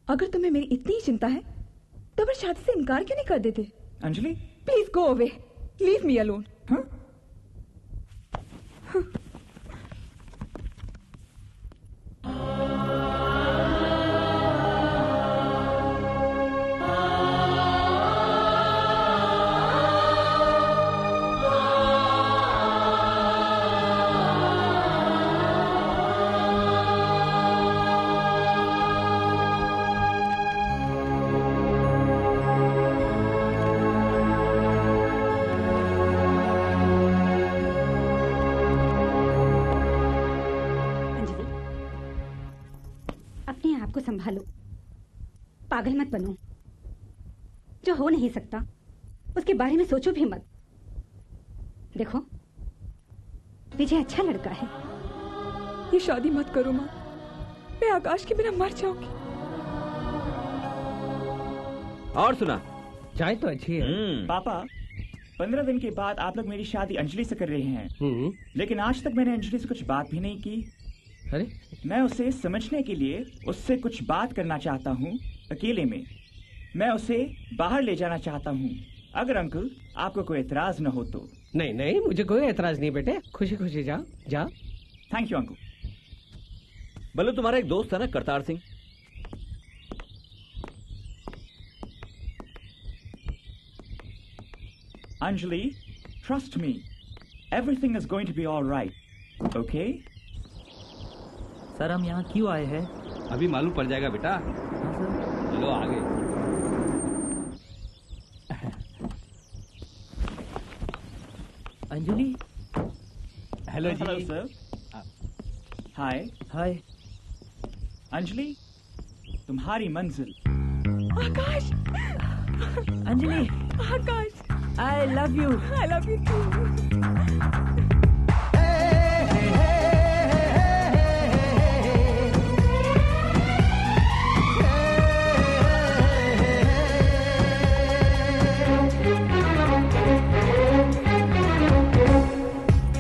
[SPEAKER 16] अगर तुम्हें मेरी इतनी चिंता है तो फिर शादी से इनकार क्यों नहीं कर देते?
[SPEAKER 6] Anjali,
[SPEAKER 16] please go away, leave me alone.
[SPEAKER 3] संभालो, पागल मत बनो। जो हो नहीं सकता उसके बारे में सोचो भी मत। देखो, विजय अच्छा लड़का है।
[SPEAKER 16] ये शादी मत करो माँ, मैं आकाश के बिना मर जाऊंगी।
[SPEAKER 8] और सुना,
[SPEAKER 17] चाय तो अच्छी है।
[SPEAKER 6] पापा, 15 दिन के बाद आप लोग मेरी शादी अंजलि से कर रहे हैं, लेकिन आज तक मैंने अंजलि से कुछ बात भी नहीं की।
[SPEAKER 17] अरे,
[SPEAKER 6] मैं उसे समझने के लिए उससे कुछ बात करना चाहता हूँ अकेले में। मैं उसे बाहर ले जाना चाहता हूँ, अगर अंकल आपको कोई एतराज न हो तो।
[SPEAKER 17] नहीं नहीं, मुझे कोई एतराज नहीं बेटे, खुशी खुशी जाओ जाओ।
[SPEAKER 6] Thank you uncle.
[SPEAKER 8] बल्लू, तुम्हारा एक दोस्त है ना Kartar Singh,
[SPEAKER 6] Anjali, trust me, everything is going to be all right, okay?
[SPEAKER 5] Sir, हम यहाँ क्यों आए हैं?
[SPEAKER 18] अभी मालूम पड़ जाएगा बेटा। चलो आगे।
[SPEAKER 5] Anjali.
[SPEAKER 18] Hello ji.
[SPEAKER 6] Hello sir. Hi
[SPEAKER 5] hi.
[SPEAKER 6] Anjali, तुम्हारी मंजिल।
[SPEAKER 16] Akash.
[SPEAKER 5] Anjali.
[SPEAKER 16] Akash,
[SPEAKER 5] I love you.
[SPEAKER 16] I love you too.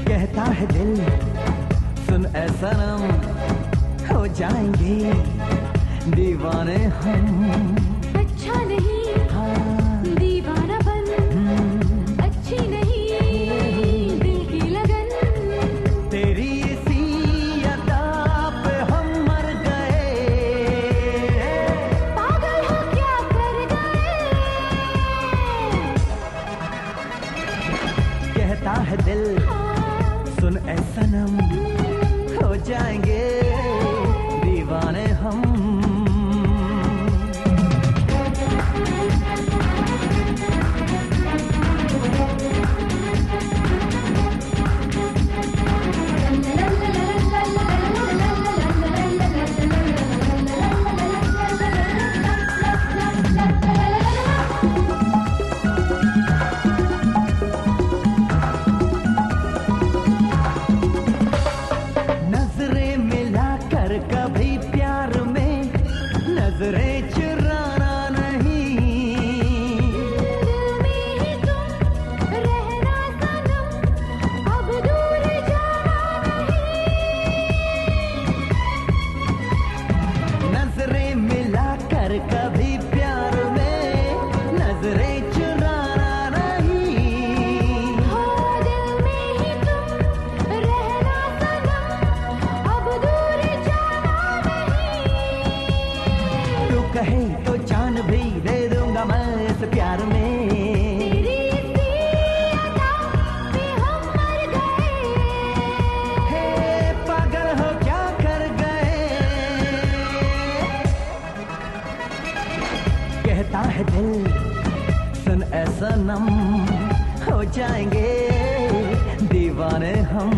[SPEAKER 13] कहता है दिल, सुन ऐ सनम, हो जाएंगे दीवाने हम।
[SPEAKER 15] अच्छा नहीं, हाँ, दीवाना बन, अच्छी नहीं,
[SPEAKER 13] है दिल सुन ऐ सनम हो जाएंगे दीवाने हम। नजरें मिलाकर कभी प्यार में नजरें चुराना नहीं। दिल में ही तुम रहना सनम अब दूर जाना नहीं। नजरें मिलाकर कभी प्यार में नजरें चुराना नहीं। हो दिल में ही तुम रहना सनम अब दूर जाना नहीं। तू कहे तो जान भी दे दूंगा मैं इस प्यार में। तेरी इसी अदा पे हम मर गए। हे पागल हो क्या कर गए। कहता है दिल सुन ऐ सनम हो जाएंगे दीवाने हम।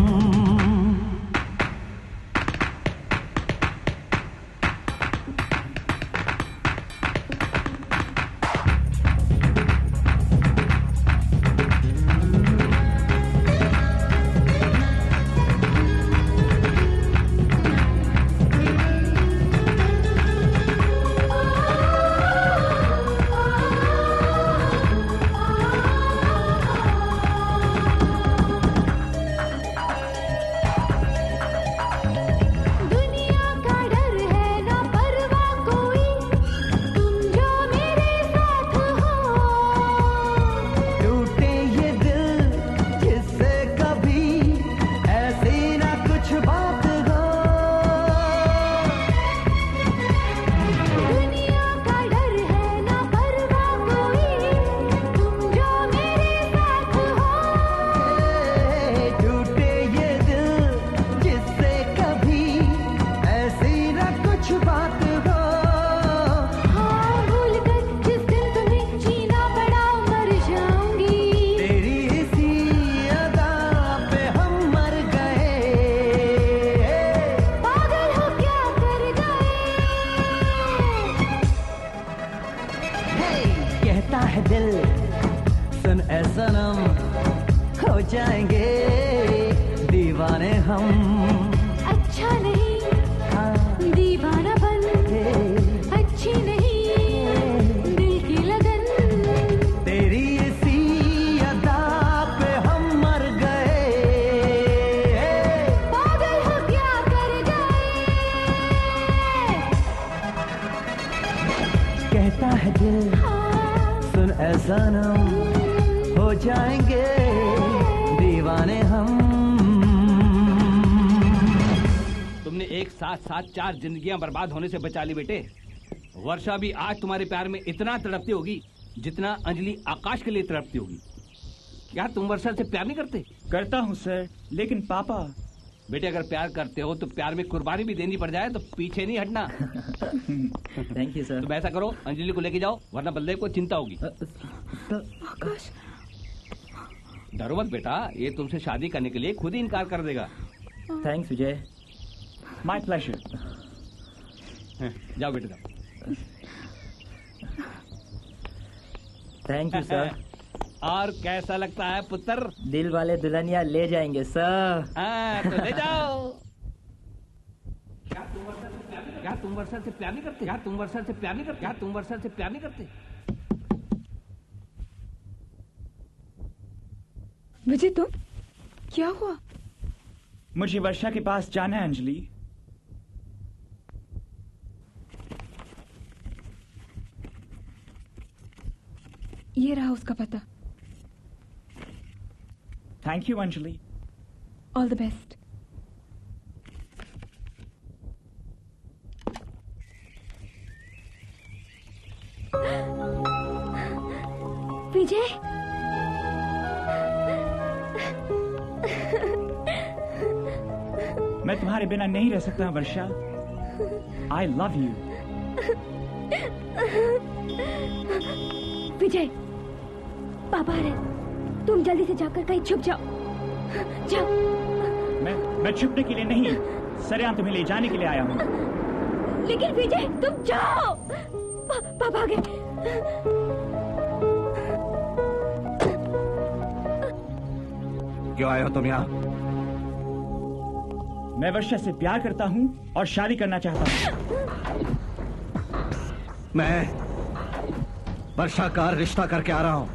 [SPEAKER 13] दुनिया का डर है ना परवाह कोई तुम जो मेरे साथ हो। टूटे ये दिल जिससे कभी ऐसी ना कुछ बात हो। दुनिया का डर है ना परवाह कोई तुम जो मेरे साथ हो। टूटे ये दिल जिससे कभी ऐसी ना कुछ बात हो। हाँ भूल कर जिस दिन तुम्हें जीना पड़ा मर जाऊंगी। तेरी इसी अदा पे हम मर गए। पागल हो क्या कर गए। कहता है दिल सुन ऐ सनम हो जाएंगे दीवाने हम। अच्छा नहीं दीवाना बन अच्छी नहीं दिल की लगन। तेरी इसी अदा पे हम मर गए। पागल हो क्या कर गए। कहता है दिल सुन ऐ सनम हो जाएंगे दीवाने हम।
[SPEAKER 18] तुमने एक साथ साथ 4 जिंदगियां बर्बाद होने से बचा ली बेटे। वर्षा भी आज तुम्हारे प्यार में इतना तड़पती होगी जितना अंजलि आकाश के लिए तड़पती होगी। क्या तुम वर्षा से प्यार नहीं करते?
[SPEAKER 6] करता हूँ सर, लेकिन पापा।
[SPEAKER 18] बेटे अगर प्यार करते हो तो प्यार में कुर्बानी भी देनी पड़ जाए तो पीछे नहीं हटना।
[SPEAKER 5] Thank you sir.
[SPEAKER 18] तुम ऐसा करो अंजलि को लेके जाओ वरना बलदेव को चिंता होगी।
[SPEAKER 16] आकाश
[SPEAKER 18] डरो मत बेटा, ये तुमसे शादी करने के लिए खुद ही इनकार कर देगा।
[SPEAKER 5] Thanks Vijay.
[SPEAKER 6] My pleasure.
[SPEAKER 18] जाओ बेटे जाओ।
[SPEAKER 5] Thank you sir.
[SPEAKER 18] और कैसा लगता है पुत्र?
[SPEAKER 5] दिल वाले दुल्हनिया ले जाएंगे सर।
[SPEAKER 18] हाँ तो ले जाओ। क्या तुम वर्षा से प्यार नहीं करते? क्या तुम वर्षा से प्यार नहीं करते? क्या तुम वर्षा से प्यार नहीं करते?
[SPEAKER 16] विजय तुम क्या हुआ?
[SPEAKER 6] मुझे वर्षा के पास जाना है अंजलि।
[SPEAKER 16] ये रहा उसका पता।
[SPEAKER 6] Thank you Anjali.
[SPEAKER 16] All the best.
[SPEAKER 4] Vijay
[SPEAKER 6] मैं तुम्हारे बिना नहीं रह सकता वर्षा। आई लव यू।
[SPEAKER 4] विजय, पापा आ रहे, तुम जल्दी से जाकर कहीं छुप जाओ। जाओ।
[SPEAKER 6] मैं छुपने के लिए नहीं, सरेआम तुम्हें ले जाने के लिए आया हूँ।
[SPEAKER 4] लेकिन विजय, तुम जाओ। पापा आ गए।
[SPEAKER 19] क्यों आए हो तुम यहाँ?
[SPEAKER 6] मैं वर्षा से प्यार करता हूँ और शादी करना चाहता हूँ।
[SPEAKER 19] मैं वर्षा का रिश्ता करके आ रहा हूँ,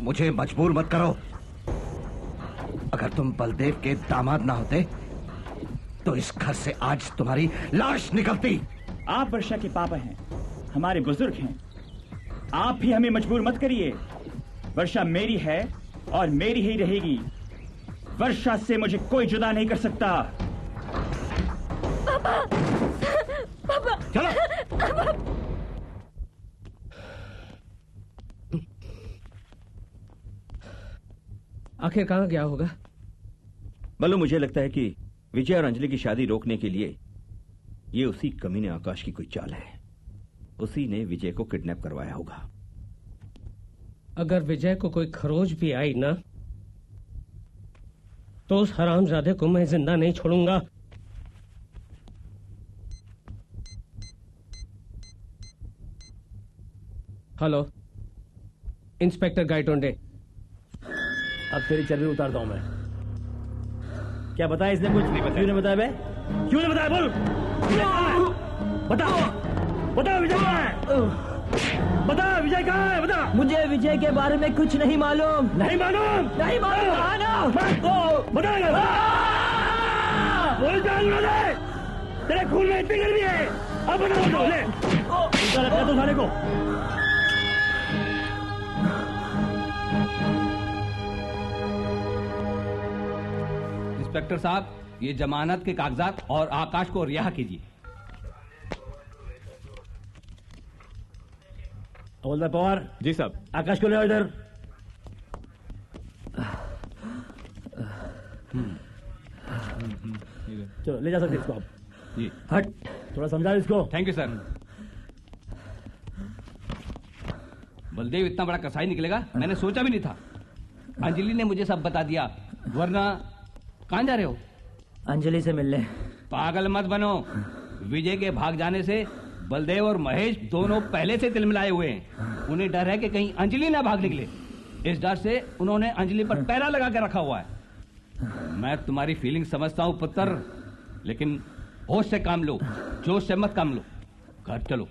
[SPEAKER 19] मुझे मजबूर मत करो। अगर तुम बलदेव के दामाद ना होते तो इस घर से आज तुम्हारी लाश निकलती।
[SPEAKER 6] आप वर्षा के पापा हैं, हमारे बुजुर्ग हैं। आप भी हमें मजबूर मत करिए। वर्षा मेरी है और मेरी ही रहेगी। वर्षा से मुझे कोई जुदा नहीं कर सकता।
[SPEAKER 4] पापा, पापा,
[SPEAKER 6] चलो।
[SPEAKER 17] आखिर कहाँ गया होगा?
[SPEAKER 8] बल्लू, मुझे लगता है कि विजय और अंजलि की शादी रोकने के लिए ये उसी कमीने आकाश की कोई चाल है। उसी ने विजय को किडनैप करवाया होगा।
[SPEAKER 7] अगर विजय को कोई खरोच भी आई ना, तो उस हरामजादे को मैं जिंदा नहीं छोड़ूंगा। Hello, inspector Gaitonde.
[SPEAKER 11] अब तेरी चर्बी उतारता हूं मैं। क्या बताया इसने? कुछ नहीं बताया। क्यों नहीं बताया बे? क्यों नहीं बताया? बोल। बता, बता विजय कहाँ है? बता विजय कहाँ है? बता।
[SPEAKER 1] मुझे विजय के बारे में कुछ नहीं मालूम।
[SPEAKER 11] नहीं मालूम?
[SPEAKER 1] नहीं मालूम।
[SPEAKER 11] बता ना। बोल जान दे। तेरे खून में इतनी गर्मी है। अब बता ले। उनका रखा तो साले को।
[SPEAKER 18] इंस्पेक्टर साहब, ये जमानत के कागजात और आकाश को रिहा कीजिए।
[SPEAKER 11] हवलदार पवार।
[SPEAKER 2] जी साहब।
[SPEAKER 11] आकाश को ले आओ इधर। चलो ले जा सकते इसको आप।
[SPEAKER 18] जी।
[SPEAKER 11] हट, थोड़ा समझा इसको।
[SPEAKER 18] Thank you sir. बलदेव इतना बड़ा कसाई निकलेगा मैंने सोचा भी नहीं था। अंजलि ने मुझे सब बता दिया, वरना कहाँ जा रहे हो?
[SPEAKER 5] अंजलि से मिलने।
[SPEAKER 18] पागल मत बनो। विजय के भाग जाने से बलदेव और महेश दोनों पहले से तिलमिलाए हुए हैं। उन्हें डर है कि कहीं अंजलि ना भाग निकले। इस डर से उन्होंने अंजलि पर पैरा लगा के रखा हुआ है। मैं तुम्हारी फीलिंग समझता हूँ पुत्र, लेकिन होश से काम लो, जोश से मत काम लो। घर चलो।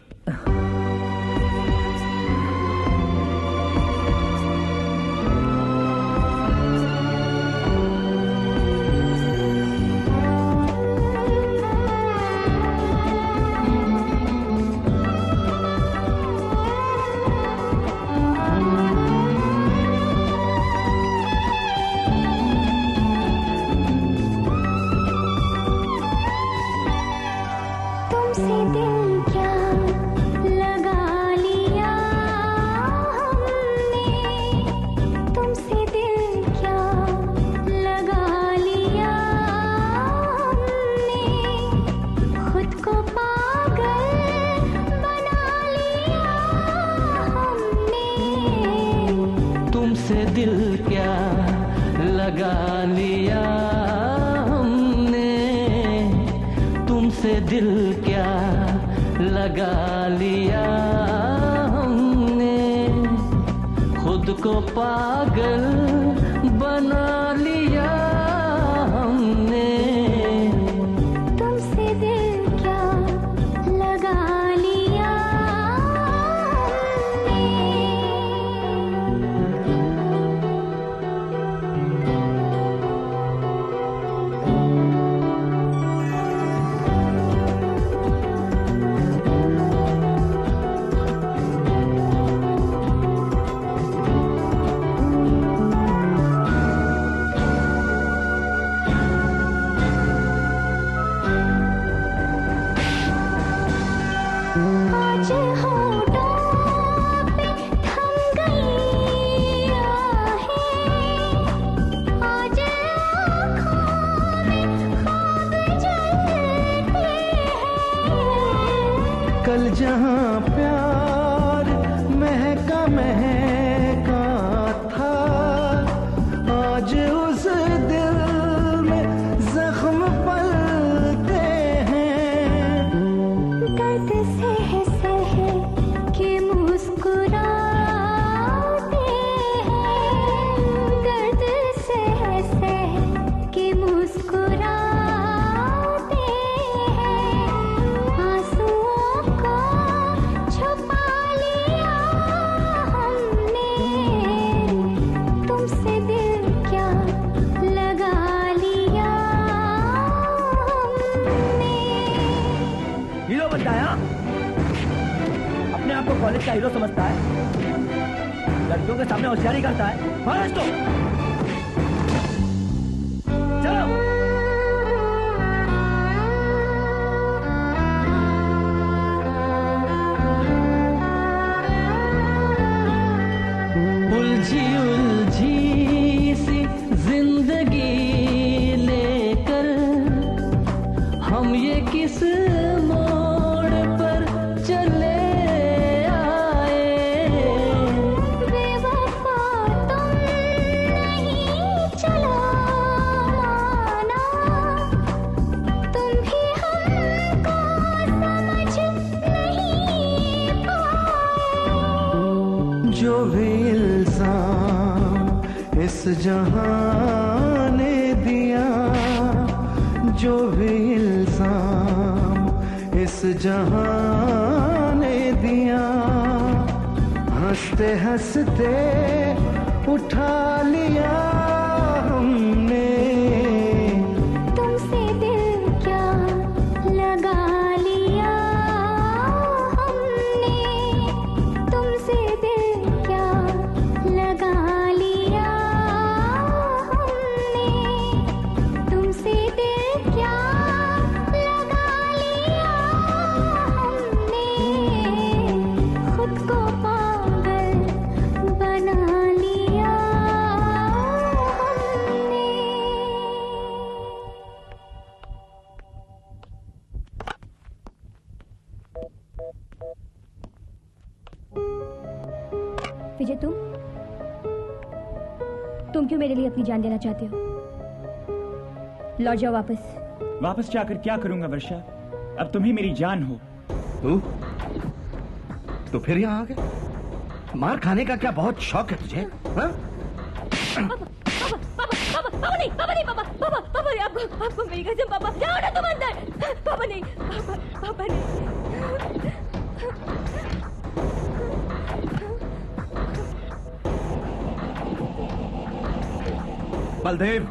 [SPEAKER 13] जहां प्यार महका महका था, आज उस दिल में जख्म पलते हैं।
[SPEAKER 15] दर्द सह सह के मुस्कुराते हैं, दर्द सह सह के मुस्कुराते हैं, आंसुओं को छुपा लिया हमने, तुमसे दिल क्या लगा लिया हमने।
[SPEAKER 1] हीरो बनता है हाँ? अपने आप को कॉलेज का हीरो समझता है, लड़कियों के सामने होशियारी करता है। मारो इसको, चलो।
[SPEAKER 13] उलझी उलझी सी जिंदगी लेकर हम ये किस मोड़ पर चले आए।
[SPEAKER 15] बेवफा तुम नहीं चलो माना, तुम भी हमको समझ नहीं पाए।
[SPEAKER 13] जो भी इल्जाम इस जहां ने दिया, जो भी इल्जाम इस जहां ने दिया, हंसते हंसते उठा लिया हमने।
[SPEAKER 15] तुमसे दिल क्या लगा लिया हमने, तुमसे दिल क्या लगा लिया हमने, तुमसे दिल क्या लगा लिया हमने, खुद को पागल बना लिया हमने।
[SPEAKER 4] विजय, तुम क्यों मेरे लिए अपनी जान देना चाहते हो? लौट जाओ वापस।
[SPEAKER 6] वापस जाकर क्या करूंगा वर्षा? अब तुम ही मेरी जान हो।
[SPEAKER 19] तू तो फिर यहाँ आ गए? मार खाने का क्या बहुत शौक है तुझे? हाँ?
[SPEAKER 4] पापा नहीं, पापा नहीं, पापा नहीं, आपको मेरी कसम, पापा जाओ ना तुम अंदर। पापा नहीं, पापा नहीं।
[SPEAKER 19] बलदेव,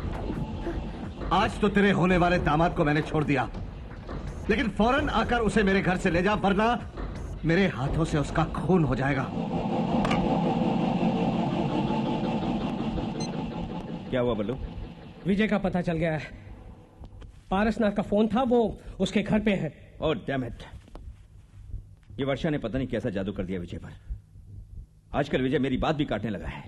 [SPEAKER 19] आज तो तेरे होने वाले दामाद को मैंने छोड़ दिया, लेकिन फौरन आकर उसे मेरे घर से ले जा, वरना मेरे हाथों से उसका खून हो जाएगा।
[SPEAKER 8] क्या हुआ बल्लू?
[SPEAKER 17] विजय का पता चल गया है। पारसनाथ का फोन था, वो उसके घर पे है।
[SPEAKER 8] Oh damn it! ये वर्षा ने पता नहीं कैसा जादू कर दिया विजय पर। आजकल विजय मेरी बात भी काटने लगा है।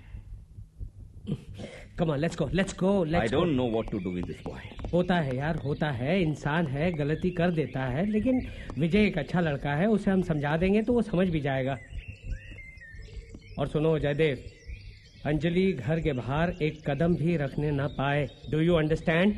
[SPEAKER 17] Come on, let's go, let's go, let's
[SPEAKER 8] I don't know what to do with this boy.
[SPEAKER 17] होता है यार, होता है, इंसान है, गलती कर देता है, लेकिन विजय एक अच्छा लड़का है, उसे हम समझा देंगे तो वो समझ भी जाएगा। और सुनो जयदेव, अंजलि घर के बाहर एक कदम भी रखने ना पाए। Do you understand?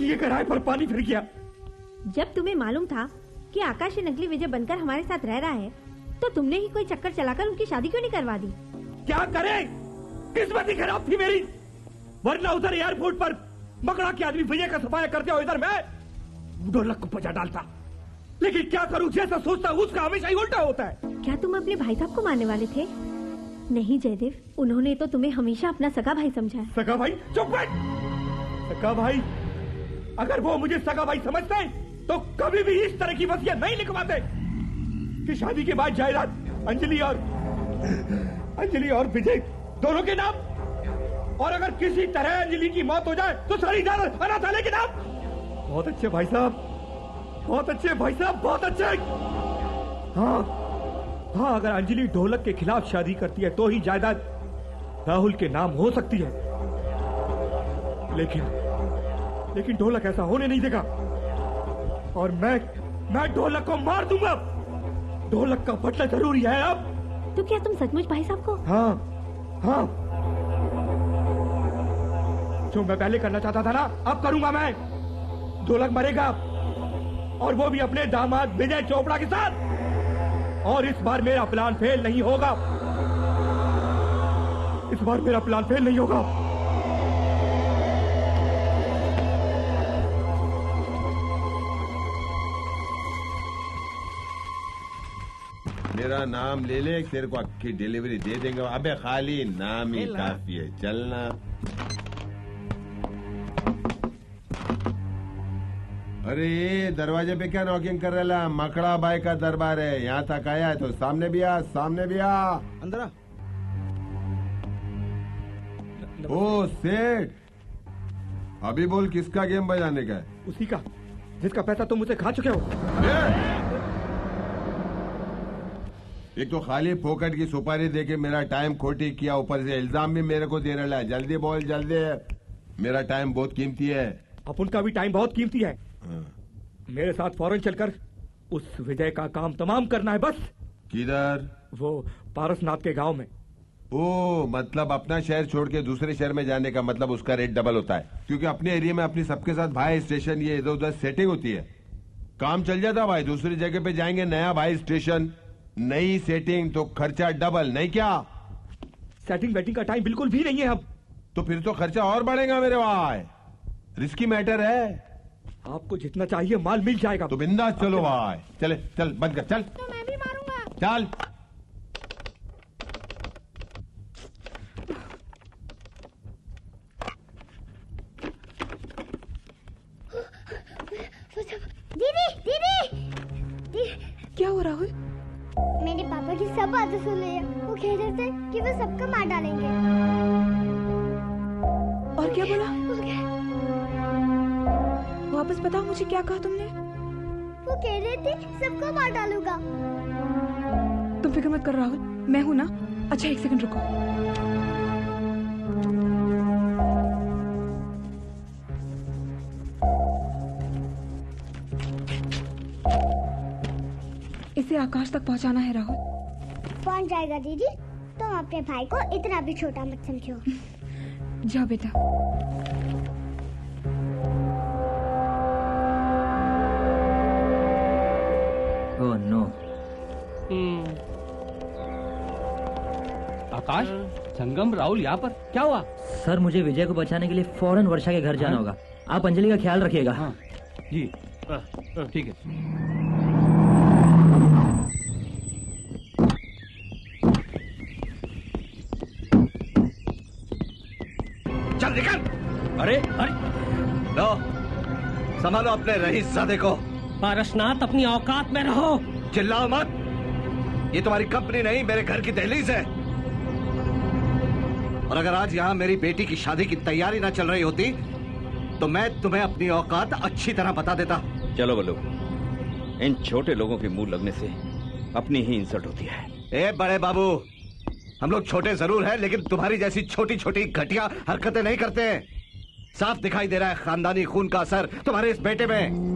[SPEAKER 6] ये किराए पर पानी फिर गया।
[SPEAKER 14] जब तुम्हें मालूम था कि आकाश नकली विजय बनकर हमारे साथ रह रहा है, तो तुमने ही कोई चक्कर चलाकर उनकी शादी क्यों नहीं करवा दी?
[SPEAKER 6] क्या करे, किस्मत ही खराब थी मेरी, वरना उधर एयरपोर्ट पर मकड़ा के आदमी विजय का सफाया करते हो, इधर मैं ढोलक को बजा डालता। लेकिन क्या करूं, जैसा सोचता हूं उसका हमेशा ही उल्टा होता है।
[SPEAKER 14] क्या तुम अपने भाई साहब को मारने वाले थे? नहीं जयदेव, उन्होंने तो तुम्हें हमेशा अपना सगा भाई समझा है।
[SPEAKER 6] सगा भाई? चुप बैठ। सगा भाई? अगर वो मुझे सगा भाई समझते तो कभी भी इस तरह की वसीयत नहीं लिखवाते कि शादी के बाद जायदाद अंजलि और विजय दोनों के नाम
[SPEAKER 11] और अगर किसी तरह अंजलि की मौत हो जाए तो सारी इजाजत अनाथालय की नाम। बहुत अच्छे भाई साहब, बहुत अच्छे भाई साहब, बहुत अच्छे। हाँ, अगर अंजलि ढोलक के खिलाफ शादी करती है तो ही जायदाद राहुल के नाम हो सकती है, लेकिन ढोलक ऐसा होने नहीं देगा। और मैं ढोलक को मार दूंगा। ढोलक का बदला जरूरी है अब।
[SPEAKER 4] तो क्या तुम सचमुच भाई साहब को?
[SPEAKER 11] हाँ, जो मैं पहले करना चाहता था ना, अब करूंगा मैं। ढोलक मरेगा, और वो भी अपने दामाद विजय चोपड़ा के साथ। और इस बार मेरा प्लान फेल नहीं होगा। इस बार मेरा प्लान फेल नहीं होगा।
[SPEAKER 9] मेरा नाम ले ले, तेरे को अक्की डिलीवरी दे देंगे। अबे खाली नाम ही काफी है, चलना। अरे दरवाजे पे क्या नॉकिंग कर रहा? मकड़ा बाई का दरबार है, यहाँ तक आया है तो सामने भी आ, सामने भी आ।
[SPEAKER 1] अंदर आ।
[SPEAKER 9] ओ सेठ, अभी बोल किसका गेम बजाने का है?
[SPEAKER 11] उसी का जिसका पैसा तुम मुझसे खा चुके हो।
[SPEAKER 9] एक तो खाली फोकट की सुपारी देके मेरा टाइम खोटी किया, ऊपर से इल्जाम भी मेरे को दे रहा है। जल्दी बोल, जल्दी। मेरा टाइम बहुत कीमती है।
[SPEAKER 11] अपन का भी टाइम बहुत कीमती है। मेरे साथ फौरन चलकर उस विजय का काम तमाम करना है बस।
[SPEAKER 9] किधर?
[SPEAKER 11] वो पारसनाथ के गांव में।
[SPEAKER 9] ओ, मतलब अपना शहर छोड़ के दूसरे शहर में जाने का मतलब उसका रेट डबल होता है, क्योंकि अपने एरिया में अपनी सबके साथ भाई स्टेशन ये इधर उधर सेटिंग होती है। काम चल जाता भाई, दूसरी जगह पे जाएंगे, नया भाई स्टेशन, नई सेटिंग, तो खर्चा डबल। नहीं क्या?
[SPEAKER 11] सेटिंग वेटिंग का टाइम बिल्कुल भी नहीं है अब।
[SPEAKER 9] तो फिर तो खर्चा और बढ़ेगा मेरे भाई। रिस्की मैटर है।
[SPEAKER 11] आपको जितना चाहिए माल मिल जाएगा।
[SPEAKER 9] तो बिंदास चलो भाई। चले, चल बंद कर, चल।
[SPEAKER 12] तो मैं भी मारूंगा।
[SPEAKER 9] चल।
[SPEAKER 12] दीदी,
[SPEAKER 16] क्या हो राहुल?
[SPEAKER 12] मेरे पापा की सब बातें सुन ली है। वो कह रहे थे कि वो सबको मार डालेंगे।
[SPEAKER 16] और क्या बोला? वापस बताओ मुझे, क्या कहा तुमने?
[SPEAKER 12] वो कह रहे थे सबको मार डालूंगा।
[SPEAKER 16] तुम फिक्र मत करो राहुल, मैं हूं ना। अच्छा, एक सेकंड रुको। इसे आकाश तक पहुंचाना है राहुल।
[SPEAKER 12] पहुंच जाएगा दीदी। तुम अपने भाई को इतना भी छोटा मत समझो।
[SPEAKER 16] जाओ बेटा।
[SPEAKER 5] Oh no.
[SPEAKER 18] आकाश, संगम, राहुल यहाँ पर क्या हुआ?
[SPEAKER 5] सर, मुझे विजय को बचाने के लिए फौरन वर्षा के घर जाना होगा। आप अंजलि का ख्याल रखिएगा।
[SPEAKER 18] हाँ जी, ठीक है।
[SPEAKER 19] चल निकल। अरे लो, संभालो अपने रईसजादे को।
[SPEAKER 7] पारसनाथ, अपनी औकात में रहो।
[SPEAKER 19] चिल्लाओ मत। ये तुम्हारी कंपनी नहीं, मेरे घर की दहलीज है। और अगर आज यहाँ मेरी बेटी की शादी की तैयारी ना चल रही होती तो मैं तुम्हें अपनी औकात अच्छी तरह बता देता।
[SPEAKER 8] चलो बल्लू, इन छोटे लोगों के मुंह लगने से अपनी ही इंसल्ट होती है।
[SPEAKER 19] ए बड़े बाबू, हम लोग छोटे जरूर हैं, लेकिन तुम्हारी जैसी छोटी छोटी घटिया हरकतें नहीं करते। साफ दिखाई दे रहा है खानदानी खून का असर तुम्हारे इस बेटे में।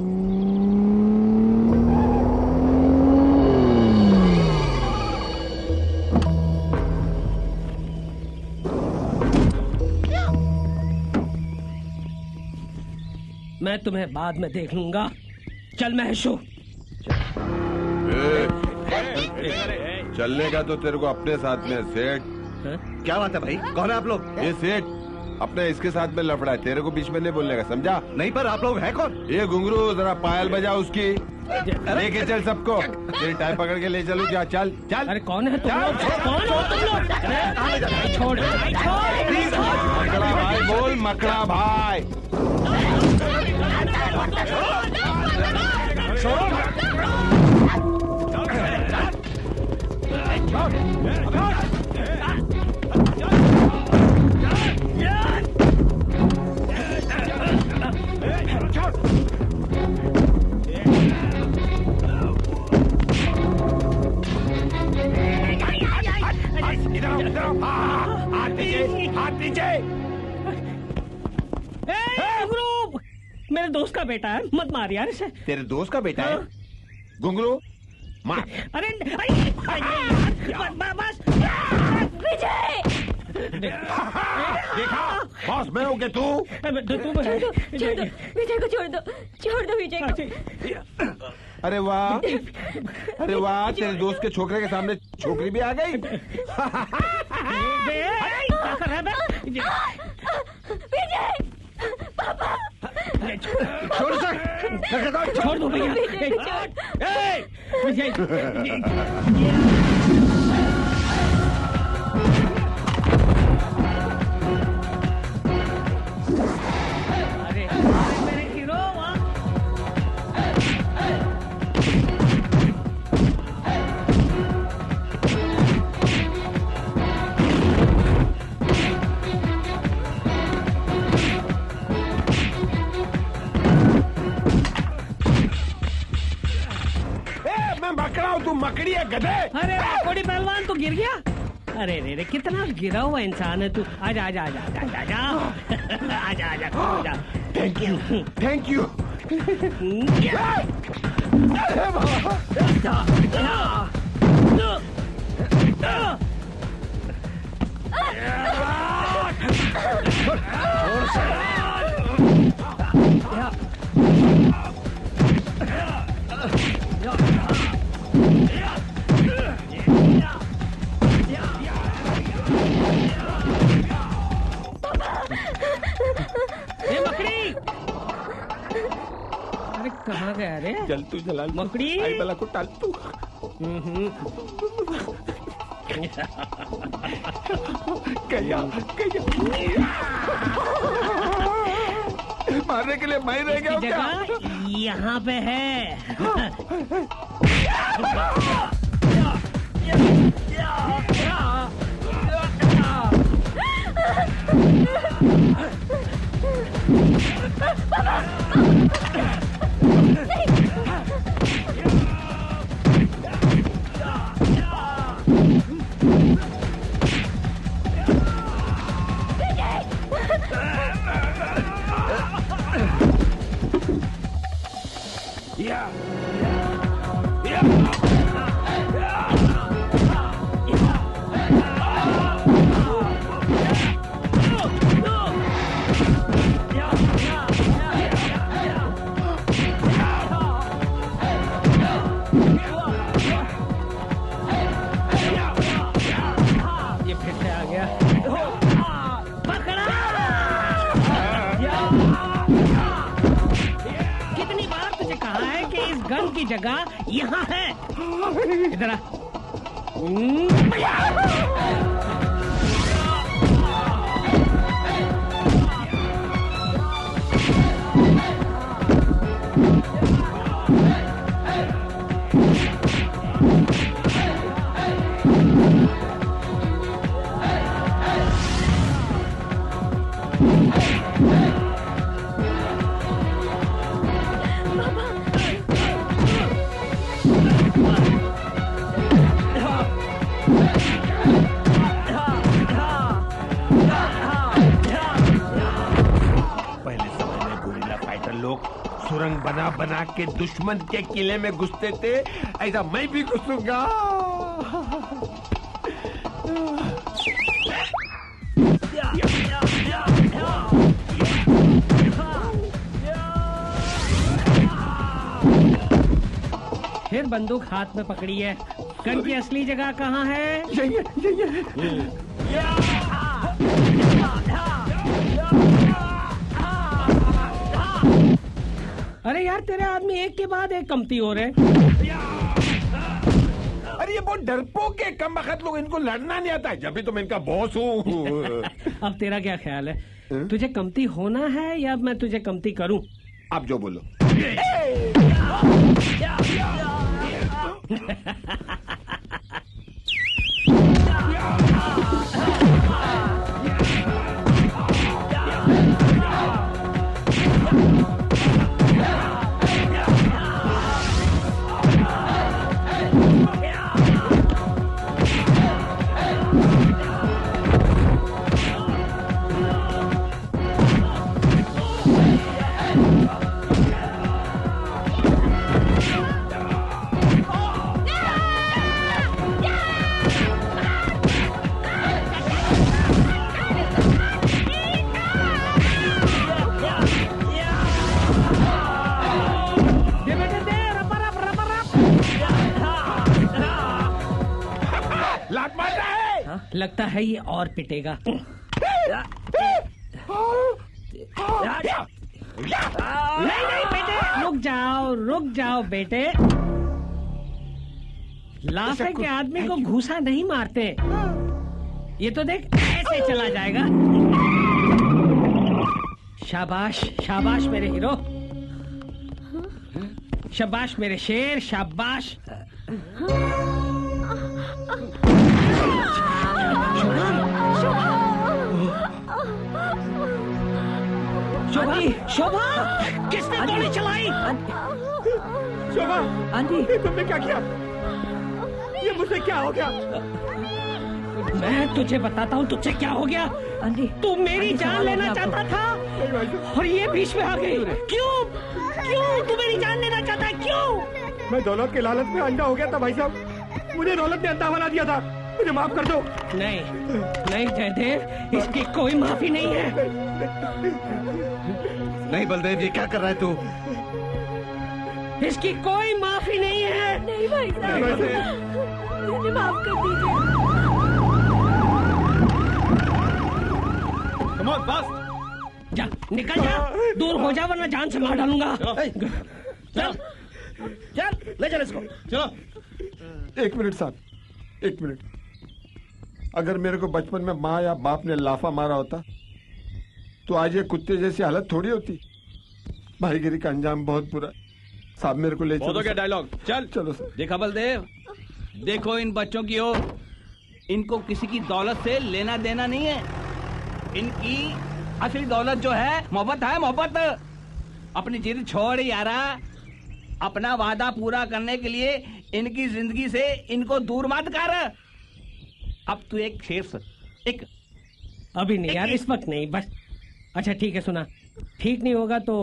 [SPEAKER 7] मैं तुम्हें बाद में देख लूंगा। चल महेशू।
[SPEAKER 9] चलने का तो तेरे को अपने साथ में। सेठ,
[SPEAKER 19] क्या बात है भाई? कौन है आप लोग?
[SPEAKER 9] ये सेठ अपने इसके साथ में लफड़ा है, तेरे को बीच में नहीं बोलने का, समझा?
[SPEAKER 19] नहीं, पर आप लोग हैं कौन?
[SPEAKER 9] ये घुंघरू, जरा पायल बजा उसकी। लेके चल सबको। तेरी टाइम पकड़ के ले चलू क्या? चल चल।
[SPEAKER 7] अरे कौन है तुम लोग? कौन हो तुम लोग? छोड़
[SPEAKER 9] मकड़ा भाई बोल, मकड़ा भाई।
[SPEAKER 7] छोड़। का बेटा है, मत मार यार इसे।
[SPEAKER 9] तेरे दोस्त का बेटा है? घुंगरू मार।
[SPEAKER 7] अरे बस
[SPEAKER 4] विजय।
[SPEAKER 9] देखा बॉस मैं हूँ कि तू?
[SPEAKER 4] छोड़ दो विजय को, छोड़ दो विजय को।
[SPEAKER 9] अरे वाह, अरे वाह, तेरे दोस्त के छोकरे के सामने छोकरी भी आ गई।
[SPEAKER 4] विजय पापा
[SPEAKER 7] छोड़ दो भैया। विजय मेरे हीरो
[SPEAKER 9] मैं मकड़ा हूँ, तू मकड़ी है गधे।
[SPEAKER 7] अरे कोड़ी पहलवान तो गिर गया। अरे रे कितना गिरा हुआ इंसान है तू। आजा आजा आजा आजा आजा आजा आजा आजा।
[SPEAKER 9] Thank you thank you.
[SPEAKER 7] कहाँ गया रे?
[SPEAKER 9] चल तू जलाल
[SPEAKER 7] मकड़ी
[SPEAKER 9] आई बला को टाल तू। गया मारने के लिए मैं रह गया
[SPEAKER 7] जगह यहाँ पे है। की जगह यहाँ है। इधर आ।
[SPEAKER 9] सुरंग बना बना के दुश्मन के किले में घुसते थे, ऐसा मैं भी घुसूंगा।
[SPEAKER 7] फिर बंदूक हाथ में पकड़ी है। गन की असली जगह कहाँ है? अरे यार तेरे आदमी एक के बाद एक कमती हो रहे।
[SPEAKER 9] अरे ये बहुत डरपोक है, कम वक्त लोग, इनको लड़ना नहीं आता है। जब भी तो मैं इनका बॉस हूँ।
[SPEAKER 7] अब तेरा क्या ख्याल है? तुझे कमती होना है या मैं तुझे कमती करूं?
[SPEAKER 9] आप जो बोलो।
[SPEAKER 7] लगता है ये और पिटेगा। नहीं बेटे, रुक जाओ बेटे। लाफे के आदमी को घूसा नहीं मारते। ये तो देख ऐसे चला जाएगा। शाबाश शाबाश मेरे हीरो, शाबाश मेरे शेर, शाबाश। शोभा, शोभा, किसने गोली चलाई?
[SPEAKER 11] शोभा,
[SPEAKER 5] आंटी,
[SPEAKER 11] तुमने क्या किया? ये मुझसे क्या हो गया?
[SPEAKER 7] मैं तुझे बताता हूँ तुझसे क्या हो गया।
[SPEAKER 5] आंटी,
[SPEAKER 7] तू मेरी जान लेना चाहता था और ये बीच में आ गई। क्यों तू मेरी जान लेना चाहता है? क्यों?
[SPEAKER 11] मैं दौलत के लालच में अंधा हो गया था भाई साहब। मुझे दौलत ने अंधा बना दिया था। मुझे माफ कर दो।
[SPEAKER 7] नहीं जयदेव, इसकी कोई माफी नहीं है।
[SPEAKER 19] नहीं बलदेव, ये क्या कर रहा है तू?
[SPEAKER 7] इसकी कोई माफी नहीं है।
[SPEAKER 14] नहीं भाई साहब, मुझे माफ कर दीजिए।
[SPEAKER 18] Come on, fast.
[SPEAKER 7] जा, निकल जा, दूर हो जा वरना जान से मार डालूंगा।
[SPEAKER 11] चल, ले चल इसको।
[SPEAKER 18] चलो।
[SPEAKER 9] 1 मिनट साहब, 1 मिनट। अगर मेरे को बचपन में माँ या बाप ने लाफा मारा होता तो आज ये कुत्ते जैसी हालत थोड़ी होती। भाईगिरी का अंजाम बहुत बुरा। साहब मेरे को ले चलो।
[SPEAKER 18] क्या डायलॉग?
[SPEAKER 9] चलो सर।
[SPEAKER 18] देखा बलदेव, देखो इन बच्चों की ओर। इनको किसी की दौलत से लेना देना नहीं है। इनकी असली दौलत जो है मोहब्बत है, मोहब्बत। अपनी जिद छोड़ यारा। अपना वादा पूरा करने के लिए इनकी जिंदगी से इनको दूर मत कर। अब तू एक शेर से एक
[SPEAKER 7] अभी नहीं यार, इस वक्त नहीं, बस। अच्छा ठीक है, सुना, ठीक नहीं होगा तो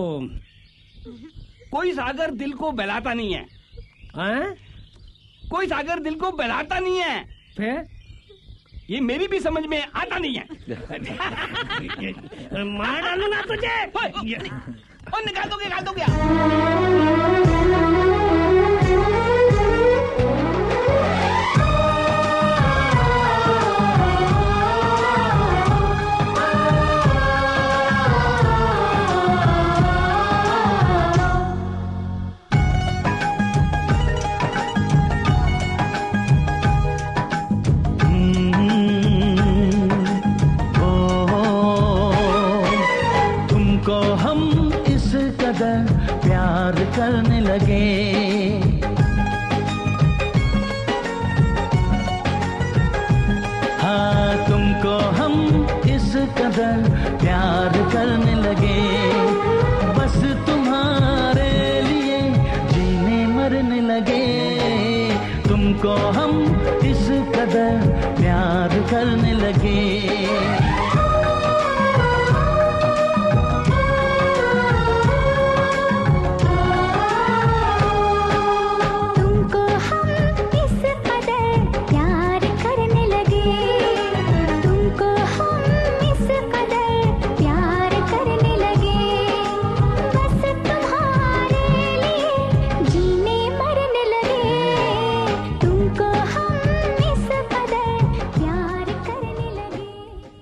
[SPEAKER 18] कोई सागर दिल को बहलाता नहीं है। कोई सागर दिल को बहलाता नहीं है।
[SPEAKER 7] फिर
[SPEAKER 18] ये मेरी भी समझ में आता नहीं है।
[SPEAKER 7] मार डालू ना तुझे।
[SPEAKER 18] और निकाल दोगे क्या?
[SPEAKER 13] प्यार करने लगे, हाँ तुमको हम इस कदर प्यार करने लगे, बस तुम्हारे लिए जीने मरने लगे। तुमको हम इस कदर प्यार करने लगे।